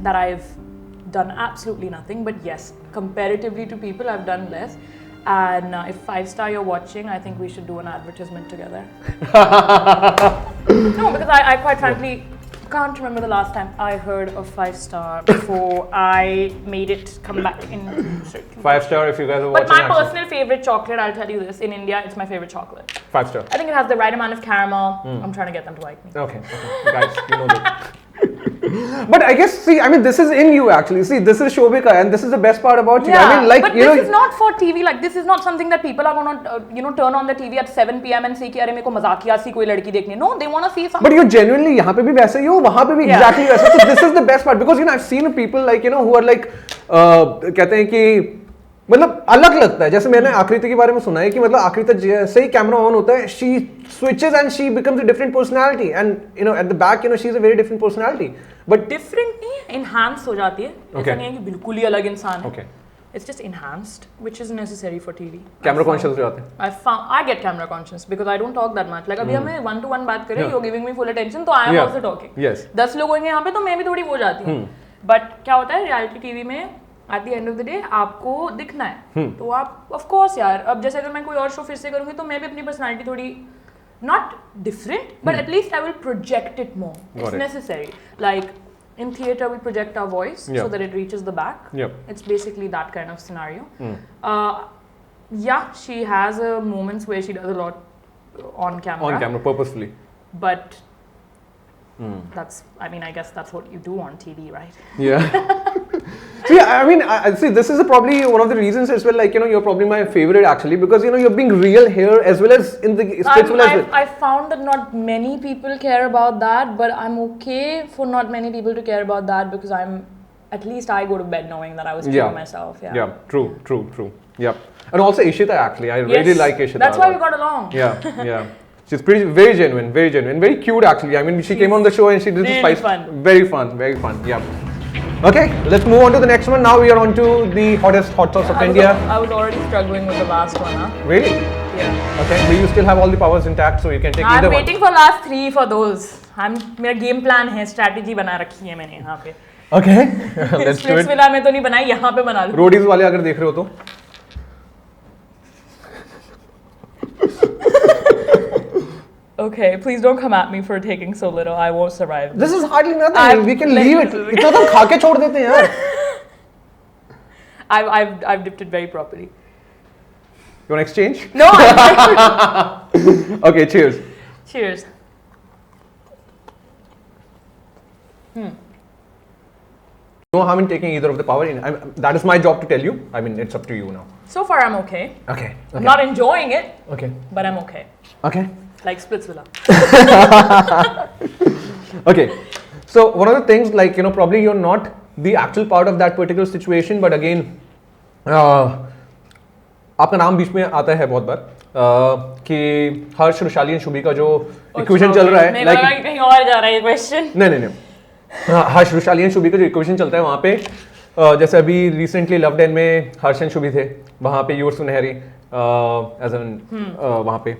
that I've done absolutely nothing. But yes, comparatively to people, I've done less. And if 5-star you're watching, I think we should do an advertisement together. No, because I quite frankly can't remember the last time I heard of 5-star before I made it come back in. 5-star if you guys are watching. But my personal favorite chocolate, I'll tell you this, in India, it's my favorite chocolate. 5-star. I think it has the right amount of caramel. I'm trying to get them to like me. Okay. Guys, you know that. But I guess, see, I mean, this is in you actually. See, this is Shobhika, and this is the best part about you. I mean, like, but this is not for TV. Like, this is not something that people are gonna, turn on the TV at 7 p.m. and say कि अरे मेरे को मजाकिया सी कोई लड़की देखनी है. No, they want to see something. But you're genuinely यहाँ पे भी वैसे ही हो, वहाँ पे भी exactly वैसे. So this is the best part because I've seen people like who are like कहते हैं कि मतलब अलग लगता है. जैसे मैंने आकृति के बारे में सुना है कि मतलब आकृति जैसे ही कैमरा ऑन होता है, she switches and she becomes a different personality, and at the back she's a very different personality. But different नहीं, enhanced हो जाती है. ऐसा नहीं है कि बिल्कुल ही अलग इंसान है. Okay. It's just enhanced, which is necessary for TV. Camera conscious हो जाते हैं. I get camera conscious because I don't talk that much. Like अभी हमें 1-to-1 बात करें, you're giving me full attention, तो I am also talking. Yes. 10 लोग होंगे यहाँ पे तो मैं भी थोड़ी हो जाती हूँ. But क्या होता है reality TV में at the end of the day आपको दिखना है. तो आप of course यार, अब जैसे अगर मैं कोई और शो फिर से करूँगी तो मैं भी अपनी personality थोड़ी not different, but at least I will project it more. It's necessary. Like in theatre, we project our voice so that it reaches the back. It's basically that kind of scenario. Yeah, she has moments where she does a lot on camera. On camera, purposefully. But that's, I mean, I guess that's what you do on TV, right? Yeah. See, I mean, see, this is probably one of the reasons as well, like, you're probably my favorite actually, because, you're being real here as well as in the SPLITSVILLA as well. I found that not many people care about that, but I'm okay for not many people to care about that because at least I go to bed knowing that I was true to myself. Yeah, true. Yeah. And also Ishita actually, I really like Ishita. That's why we got along. Yeah. She's very genuine, very cute actually. I mean, she came on the show and she did this spice. Very fun. Yeah. Okay, let's move on to the next one. Now we are on to the hottest hot sauce of India. I was already struggling with the last one, huh? Really? Yeah. Okay, but you still have all the powers intact, so you can take either one. I'm waiting for last 3 for those. मेरा game plan है, strategy बना रखी है मैंने यहाँ पे. Okay, let's do it. SPLITSVILLA में तो नहीं बनाई, यहाँ पे बना लूँ. रोडीज वाले अगर देख रहे हो तो. Okay, please don't come at me for taking so little. I won't survive. This is hardly nothing. We can leave it. इतना तो खा के छोड़ देते हैं यार. I've dipped it very properly. You want to exchange? No. Okay, cheers. Cheers. No harm in taking either of the power. That is my job to tell you. I mean, it's up to you now. So far, I'm okay. Okay. I'm not enjoying it. Okay. But I'm okay. Okay. Like SPLITSVILLA. Okay. So one of the things, like, probably you're not the actual part of that particular situation, but again, आपका नाम बीच में आता है बहुत बार कि हर्ष, Rushali and Shubhika जो equation चल रहा है, like कहीं और जा रहा है क्वेश्चन. नहीं. हर्ष, रुशाली एंड शुभिका जो इक्वेशन चलता है वहाँ पे, जैसे अभी रिसेंटली लव्ड एंड में हर्ष एंड शुभी थे, वहाँ पे यूर सुनहरी एज एन वहाँ पे,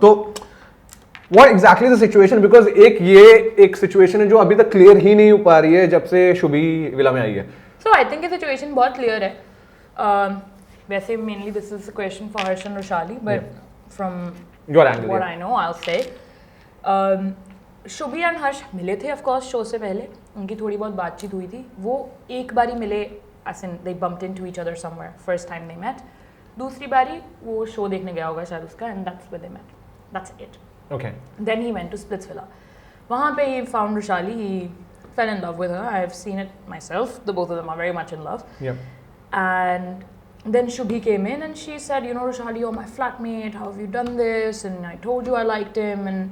तो what exactly the situation, because एक सिचुएशन है जो अभी तक क्लियर ही नहीं हो पा रही है जब से शुभी विला में आई है. So I think the situation बहुत क्लियर है. वैसे mainly this is a question for Harsh and Rushali, but from your angle, what I know, I'll say. Shubhi and Harsh मिले थे ऑफ कोर्स शो से पहले, उनकी थोड़ी बहुत बातचीत हुई थी. वो एक बारी मिले, as in they bumped into each other somewhere, first time they met. दूसरी बारी वो शो देखने गया होगा शायद उसका, and that's where they met. That's it. Okay. Then he went to SPLITSVILLA. Wahan pe he found Rushali. He fell in love with her. I've seen it myself. The both of them are very much in love. Yep. And then Shubhi came in and she said, you know, Rushali, you're my flatmate. How have you done this? And I told you I liked him. And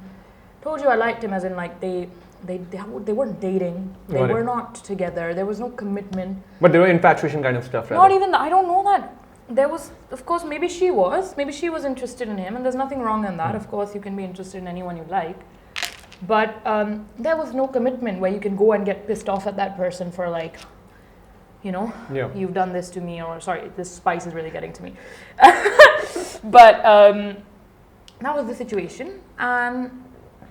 told you I liked him as in like they weren't dating. They were not together. There was no commitment. But there were infatuation kind of stuff, right? Not even that. I don't know that. There was, of course, maybe she was interested in him, and there's nothing wrong in that. Of course, you can be interested in anyone you like. But there was no commitment where you can go and get pissed off at that person for like, you know, you've done this to me, or sorry, this spice is really getting to me. But that was the situation. And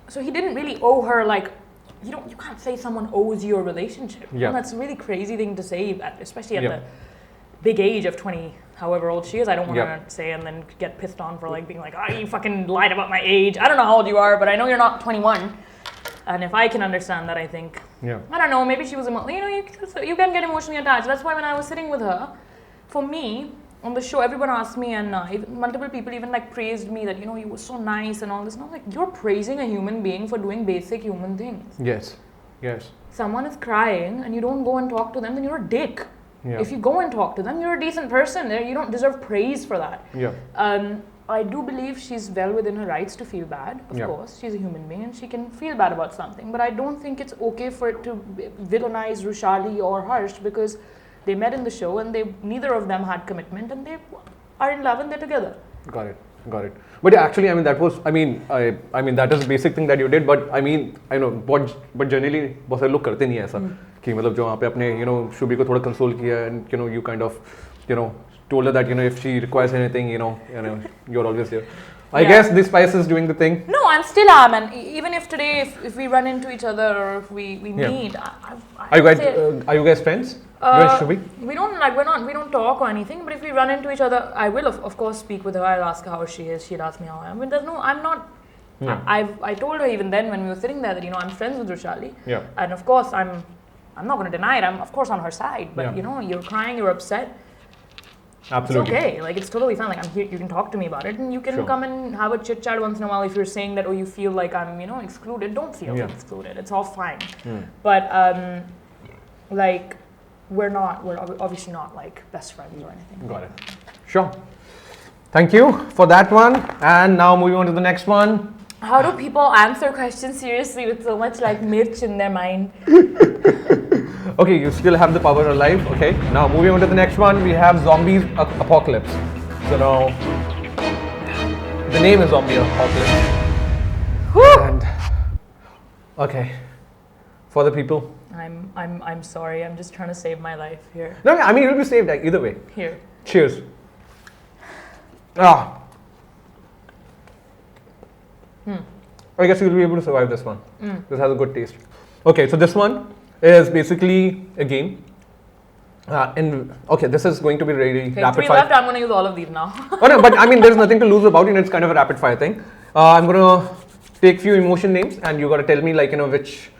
so he didn't really owe her like, you can't say someone owes you a relationship. Yeah. And that's a really crazy thing to say, especially at the big age of 20, however old she is. I don't want to say and then get pissed on for like being like, oh, you fucking lied about my age. I don't know how old you are, but I know you're not 21. And if I can understand that, I think, I don't know, maybe she was, you can get emotionally attached. That's why when I was sitting with her, for me, on the show, everyone asked me, and multiple people even like praised me that, you know, you were so nice and all this. And I was like, you're praising a human being for doing basic human things. Yes. Someone is crying and you don't go and talk to them, then you're a dick. Yeah. If you go and talk to them, you're a decent person. You don't deserve praise for that. I do believe she's well within her rights to feel bad. Of course, she's a human being and she can feel bad about something. But I don't think it's okay for it to villainize Rushali or Harsh, because they met in the show and neither of them had commitment and they are in love and they're together. Got it. But actually, I mean, that was, I mean, that is the basic thing that you did. But I mean, I know, but generally, बहुत सारे लोग करते नहीं ऐसा कि मतलब जो वहाँ पे अपने, you know, शुभी को थोड़ा console किया, and you know, you kind of, you know, told her that, you know, if she requires anything, you know, you're always here. I guess this spice is doing the thing. No, I'm still am, and even if today, if we run into each other or if we meet, Are you guys friends? You and Shubhi? We don't talk or anything. But if we run into each other, I will of course speak with her. I'll ask her how she is. She'll ask me how I am. But I'm not. I told her even then when we were sitting there that, you know, I'm friends with Rushali. Yeah. And of course I'm not going to deny it. I'm of course on her side. But you know, you're crying, you're upset. Absolutely. It's okay. Like, it's totally fine. Like, I'm here. You can talk to me about it, and you can come and have a chit chat once in a while. If you're saying that, oh, you feel like I'm, you know, excluded, don't feel excluded. It's all fine. But like, we're obviously not like best friends or anything. Got it. Sure. Thank you for that one. And now moving on to the next one. How do people answer questions seriously with so much like mirch in their mind? Okay, you still have the power alive. Okay, now moving on to the next one, we have Zombies Apocalypse. So now, the name is Zombie Apocalypse. Whew. And okay, for the people. I'm sorry. I'm just trying to save my life here. No, I mean, you'll be saved either way. Here. Cheers. I guess you'll be able to survive this one. This has a good taste. Okay, so this one is basically a game. This is going to be really rapid fire. Left, I'm going to use all of these now. Oh no, but I mean, there's nothing to lose about it. It's kind of a rapid fire thing. I'm going to take few emotion names, and you got to tell me, like, you know, which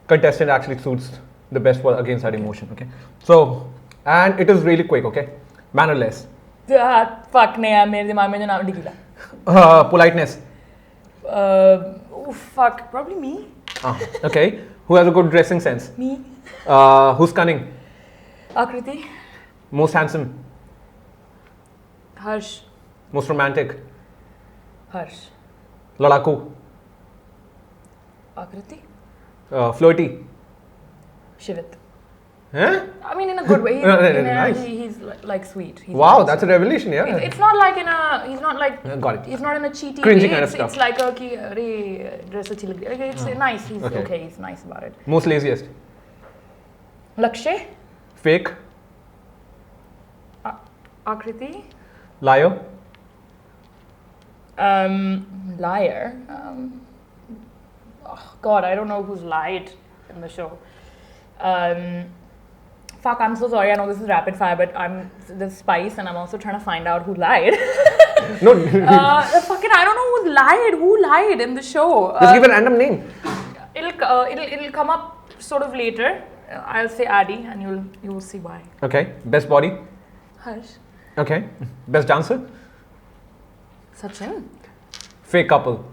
contestant actually suits the best for against that emotion. Okay. So, and it is really quick. Okay. Mannerless. Fuck, mere dimag mein jo naam nikla. Politeness. Fuck, probably me. Okay. Who has a good dressing sense? Me. Who's cunning? Akriti. Most handsome? Harsh. Most romantic? Harsh. Ladaku? Akriti. Flirty? Shivit. Huh? I mean, in a good way. Nice. He's like sweet. He's wow, nice. That's a revelation, yeah. It's not like he's not like, got it. He's not in a cheaty cringy way. kind of stuff. It's like, dress achhi lag rahi hai. It's nice. He's okay. He's nice about it. Most laziest? Lakshay. Fake? Akriti. Liar? Liar. Oh God, I don't know who's lied in the show. Fuck, I'm so sorry. I know this is rapid fire, but I'm the spice, and I'm also trying to find out who lied. No. Fucking, I don't know who lied. Who lied in the show? Just give a random name. It'll come up sort of later. I'll say Addy, and you will see why. Okay. Best body? Harsh. Okay. Best dancer? Sachin. Fake couple?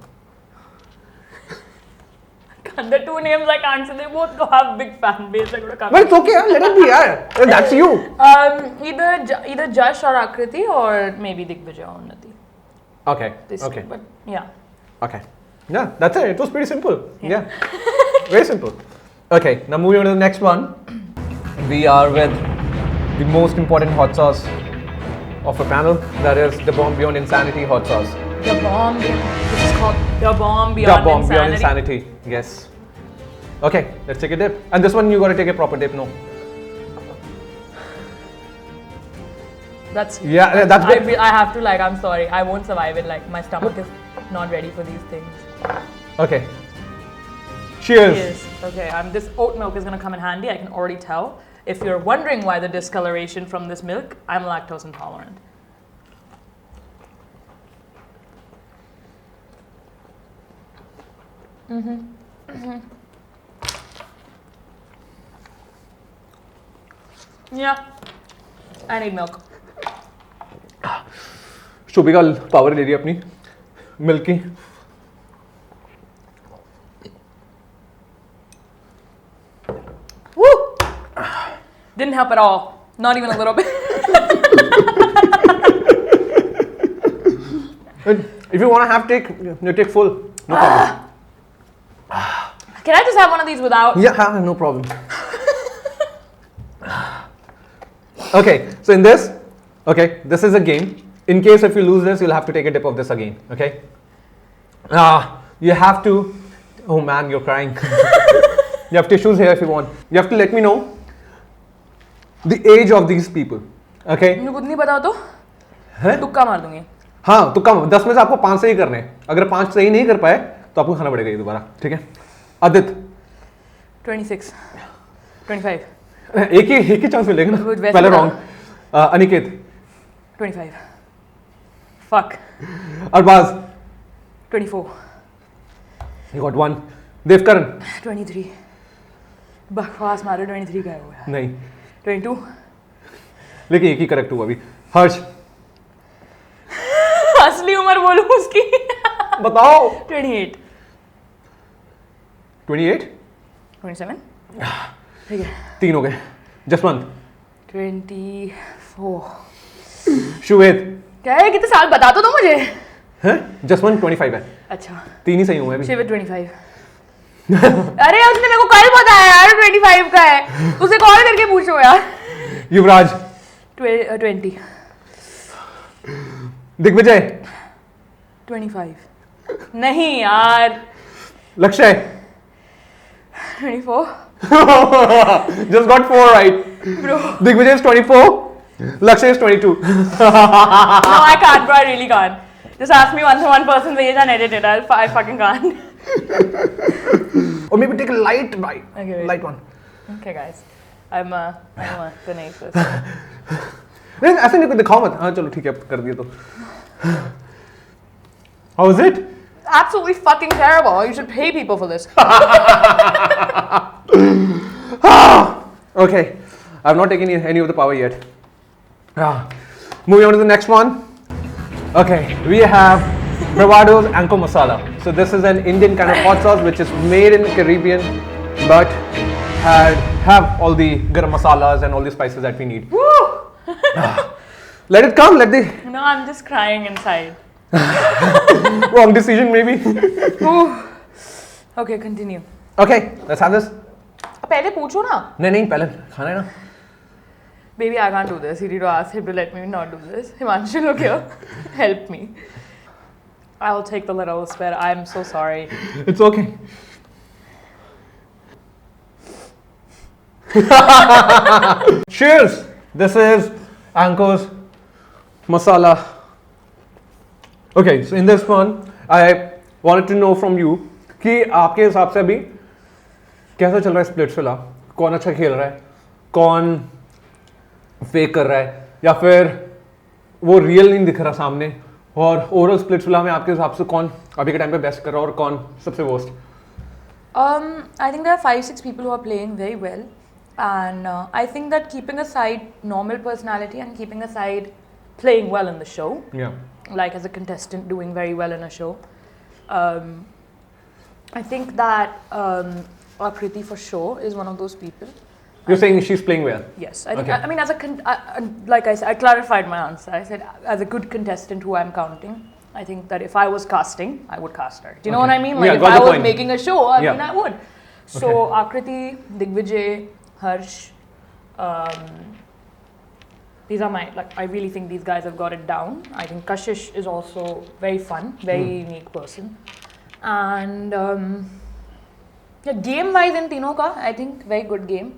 The two names I can't say, they both have big fan base. But it's okay, let it be, yeah. That's you. Either Jash or Akriti, or maybe Digvijay or Unnati. Okay. Okay. But yeah. Okay. Yeah, that's it. It was pretty simple. Yeah. Very simple. Okay, now moving on to the next one. We are with the most important hot sauce of a panel. That is the Bomb Beyond Insanity hot sauce. The bomb. This is called the bomb The beyond Bomb insanity. Beyond Insanity. Yes. Okay, let's take a dip. And this one you gotta take a proper dip, no? That's good. I have to, like, I'm sorry, I won't survive it. Like, my stomach is not ready for these things. Okay. Cheers. Cheers. Okay, this oat milk is gonna come in handy. I can already tell. If you're wondering why the discoloration from this milk, I'm lactose intolerant. Yeah, I need milk. Shobhika power ले रही है अपनी milk की. Woo! Didn't help at all. Not even a little bit. If you want to have take, you take full. No problem. Can I just have one of these without? Yeah, no problem. Okay, so in this, this is a game. In case if you lose this, you'll have to take a dip of this again. Okay. You have to. Oh man, you're crying. You have tissues here if you want. You have to let me know the age of these people. Okay. मुझे खुद नहीं पता तो तुक्का मार दूंगी. हाँ, तुक्का 10 में से आपको 5 सही करने हैं. अगर 5 सही नहीं कर पाए तो आपको खाना पड़ेगा ये दोबारा. ठीक है. आदित्य 26 25 एक ही चांस मिलेगा ना. पहले wrong. Aniket 25 fuck Arbaaz 24 you got one. Devkaran 23 बकवास मारो. 23 का है वो यार. नहीं 22 लेकिन एक ही करेक्ट हुआ अभी. हर्ष असली उम्र बोलूं उसकी. बताओ. 28 28 27 ठीक है. 3 हो गए. जसवंत 24 शुवेत क्या है. कितने साल बता तो मुझे. हैं. जसवंत 25 है. अच्छा 3 ही सही हुए अभी. शिवित 25 अरे उसने मेरे को कल बताया यार 25 का है. उसे कॉल करके पूछो यार. युवराज 20 दिग्विजय 25 नहीं यार. लक्ष्य 24 just got 4 right. bro. Digvijay is 24. Lakshay is 22. No, I can't, bro. I really can't. Just ask me one person's age and edit it. I fucking can't. Or maybe take a light bite. Okay, wait. Light one. Okay, guys. I'm gonna eat this. नहीं ऐसे नहीं दिखाओ मत. हाँ चलो ठीक है कर दिया तो. How is it? Absolutely fucking terrible. You should pay people for this. Okay, I've not taken any of the power yet. Moving on to the next one. Okay, we have Bravado's Anko Masala. So this is an Indian kind of hot sauce which is made in the Caribbean, but have all the garam masalas and all the spices that we need. Woo! Let it come. Let the No, I'm just crying inside. wrong decision maybe. Okay, continue. Okay, let's have this. पहले पूछो ना. नहीं पहले खाना है ना. Baby, I can't do this. You need to ask him to let me not do this. Himanshu, look here. Help me. I'll take the little spare. I'm so sorry. It's okay. Cheers! This is Anko's masala. Okay, so in this one, I wanted to know from you कि आपके हिसाब से अभी कैसा चल रहा है Splitsvilla. कौन अच्छा खेल रहा है, कौन फेक कर रहा है, या फिर वो रियल नहीं दिख रहा सामने. और ओवरऑल स्प्लिट्सविला में आपके हिसाब से कौन अभी के टाइम पे बेस्ट कर रहा है और कौन सबसे worst. I think there are 5-6 people who are playing very well, and I think that keeping aside normal personality and keeping aside playing well in the show, Yeah. like as a contestant doing very well in a show, I think that Akriti for sure is one of those people. You're saying she's playing well? Yes. I think, I mean, as like I said, I clarified my answer. I said, as a good contestant who I'm counting, I think that if I was casting, I would cast her. Do you know what I mean? Like, if I was making a show, I mean, I would. So, Akriti, Digvijay, Harsh, these are my, like, I really think these guys have got it down. I think Kashish is also very fun, very unique person. And game-wise in Tino ka, I think very good game.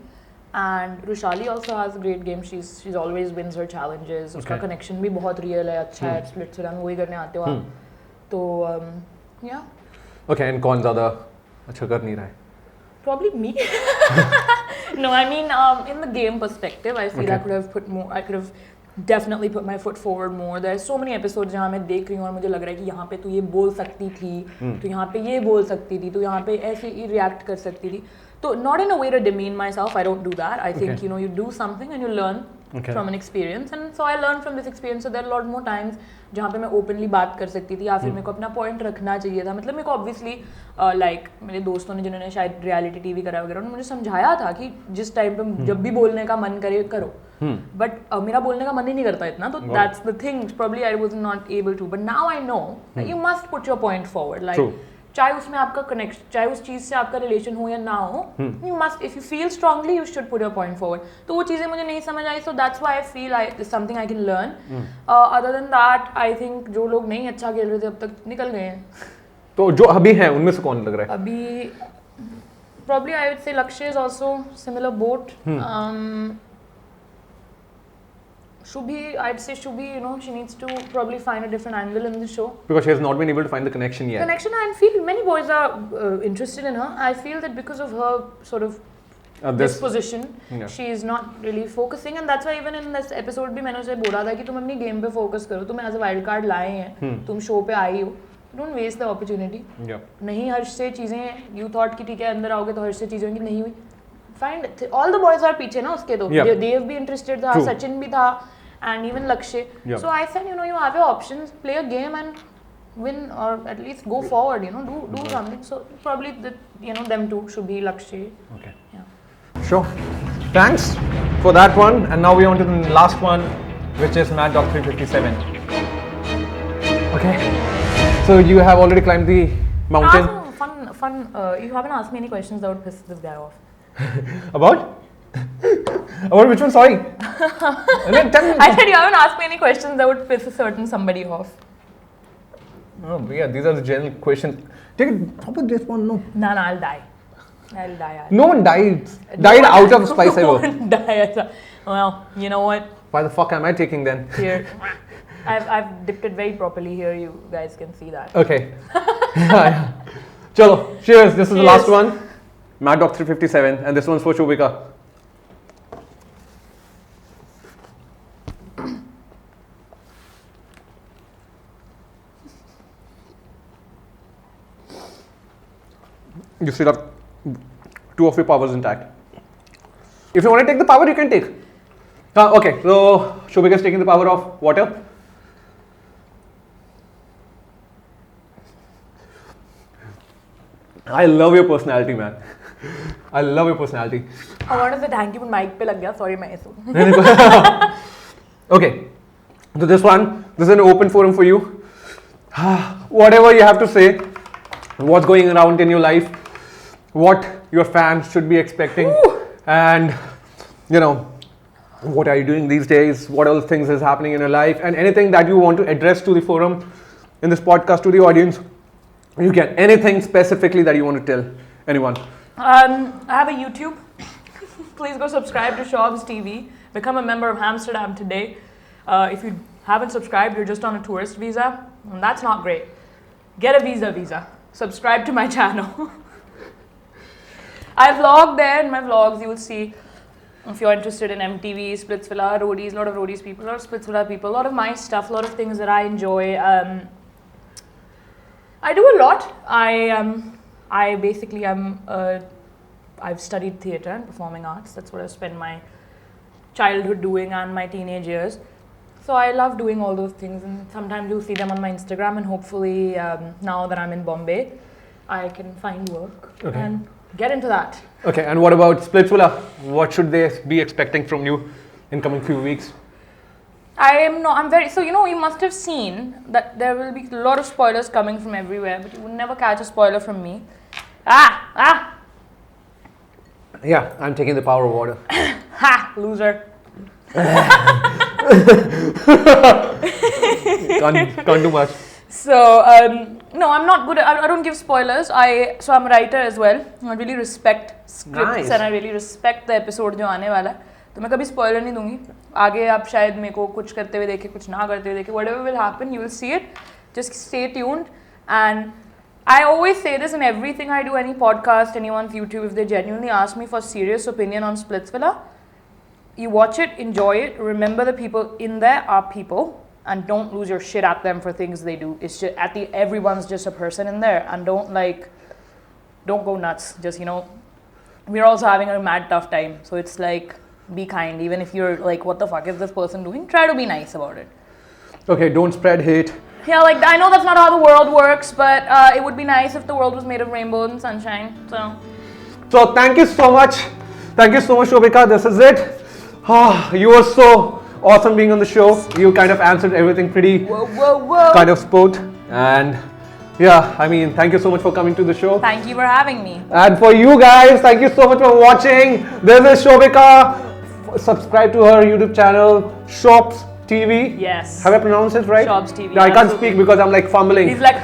And Rushali also has a great game. She's always wins her challenges. उसका connection भी बहुत real है, अच्छा है. SPLITSVILLA में वही करने आते हो आप. तो yeah. Okay, and कौन ज़्यादा अच्छा कर नहीं रहा है? Probably me. No, I mean in the game perspective, I feel I could have put more. I could have definitely put my foot forward more. There are so many episodes जहाँ मैं देख रही हूँ और मुझे लग रहा है कि यहाँ पे तू ये बोल सकती थी, तो यहाँ पे ये बोल सकती थी, तो यहाँ पे ऐसे ही react कर सकती थी. So not in a way to demean myself, I don't do that. I think, you know, you do something and you learn from an experience. And so I learned from this experience. So there are a lot more times जहाँ पे मैं openly बात कर सकती थी या फिर मेरे को अपना point रखना चाहिए था. मतलब मेरे को obviously like मेरे दोस्तों ने जिन्होंने शायद reality TV करा वगैरह उन्होंने मुझे समझाया था कि जिस टाइम पे जब भी बोलने का मन करे करो. But मेरा बोलने का मन ही नहीं करता इतना. तो that's the thing. Probably I was not able to. But now I know that you must put your point forward. Like चाहे उसमें आपका कनेक्शन, चाहे उस चीज़ से आपका रिलेशन हो या ना हो, you must, if you feel strongly, you should put your point forward. तो वो चीज़ें मुझे नहीं समझ आई, so that's why I feel it's something I can learn. Other than that, I think जो लोग नहीं अच्छा खेल रहे थे अब तक निकल गए हैं. तो जो अभी हैं उनमें से कौन लग रहा है? अभी probably I would say Lakshay is also similar boat. Shubhi, I'd say Shubhi, you know, she needs to probably find a different angle in the show. Because she has not been able to find the connection yet. Connection, I feel many boys are interested in her. I feel that because of her sort of disposition, she is not really focusing, and that's why even in this episode भी मैंने उसे बोला था कि तुम अपनी game पे focus करो. तुम as a wild card लाए हैं, तुम show पे आई हो. Don't waste the opportunity. नहीं हर्ष से चीजें you thought कि ठीक है अंदर आओगे तो हर्ष से चीजें की नहीं हुई. Find all the boys are पीछे ना उसके तो. Dev भी interested था, Sachin भी था. And even Lakshay. So I said, you know, you have your options, play a game and win, or at least go forward, you know, do something. So probably, you know, them two should be Lakshay. Okay. Yeah. Sure. Thanks for that one. And now we're on to the last one, which is Mad Dog 357. Okay. So you have already climbed the mountain. Fun. You haven't asked me any questions that would piss this guy off. About? About which one? Sorry. I said you haven't asked me any questions that would piss a certain somebody off. Oh, yeah, these are the general questions. Take it. How about this one? No. No, I'll die. No one died. Died out of Spice No one died. Well, you know what? Why the fuck am I taking then? Here. I've dipped it very properly here. You guys can see that. Okay. Yeah. Chalo. Cheers. This is the last one. Mad Dog 357. And this one's for Shobhika. You still have two of your powers intact. If you want to take the power, you can take. Okay, so Shobhika is taking the power of water. I love your personality, man. I love your personality. I want to say thank you, but mic pe lag gaya. Sorry, मैं ऐसा. Okay, so this is an open forum for you. Whatever you have to say, what's going around in your life, what your fans should be expecting, and you know, what are you doing these days, what else things is happening in your life, and anything that you want to address to the forum in this podcast to the audience. You can, anything specifically that you want to tell anyone. I have a YouTube. Please go subscribe to Shob's TV. Become a member of Amsterdam today. If you haven't subscribed, you're just on a tourist visa, and that's not great. Get a visa. Subscribe to my channel. I vlog there. In my vlogs, you will see, if you're interested in MTV, Splitsvilla, roadies, a lot of roadies people, a lot of Splitsvilla people, a lot of my stuff, a lot of things that I enjoy. I do a lot. I've studied theatre and performing arts. That's what I spent my childhood doing and my teenage years. So I love doing all those things, and sometimes you'll see them on my Instagram, and hopefully now that I'm in Bombay, I can find work and get into that. Okay, and what about Splitsvilla? What should they be expecting from you in coming few weeks? So you must have seen that there will be a lot of spoilers coming from everywhere, but you will never catch a spoiler from me. Yeah, I'm taking the power of water. Ha! Loser. Can't do much. So, no, I'm not good I don't give spoilers. So I'm a writer as well. I really respect scripts and I really respect the episode जो आने वाला है. तो मैं कभी spoiler नहीं दूंगी. आगे आप शायद मेरे को कुछ करते हुए देखें, कुछ ना करते हुए देखें. Whatever will happen, you will see it. Just stay tuned. And I always say this in everything I do, any podcast, anyone's YouTube, if they genuinely ask me for serious opinion on Splitsvilla, you watch it, enjoy it, remember the people in there are people, and don't lose your shit at them for things they do. It's just everyone's just a person in there, and don't go nuts. Just we're also having a mad tough time, so it's like, be kind. Even if you're like, what the fuck is this person doing? Try to be nice about it. Okay, don't spread hate. Yeah, I know that's not how the world works, but it would be nice if the world was made of rainbows and sunshine. So thank you so much. Thank you so much, Shobhika. This is it. You were so awesome being on the show. You kind of answered everything pretty kind of sport. And yeah, I mean, thank you so much for coming to the show. Thank you for having me. And for you guys, thank you so much for watching. This is Shobhika. Subscribe to her YouTube channel, Shops TV. Yes. Have I pronounced it right? Shops TV. Yeah, I can't speak because I'm like fumbling. He's like,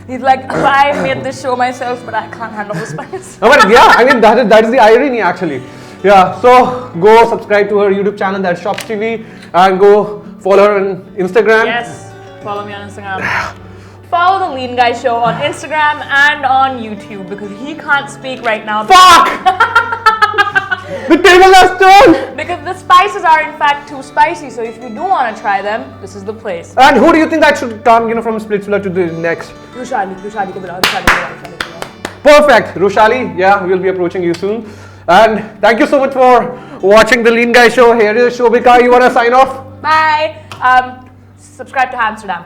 he's like, I made this show myself, but I can't handle the spice. But yeah, I mean that is the irony actually. Yeah, so go subscribe to her YouTube channel, that's Shops TV, and go follow her on Instagram. Yes, follow me on Instagram. Follow the Lean Guy Show on Instagram and on YouTube because he can't speak right now. Fuck! The table has turned! Because the spices are in fact too spicy, so if you do want to try them, this is the place. And who do you think that should come, from Splitsvilla to the next? Rushali. Perfect, Rushali. Yeah, we'll be approaching you soon. And thank you so much for watching the Lean Guy Show. Here is Shobhika. You want to sign off? Bye. Subscribe to Amsterdam.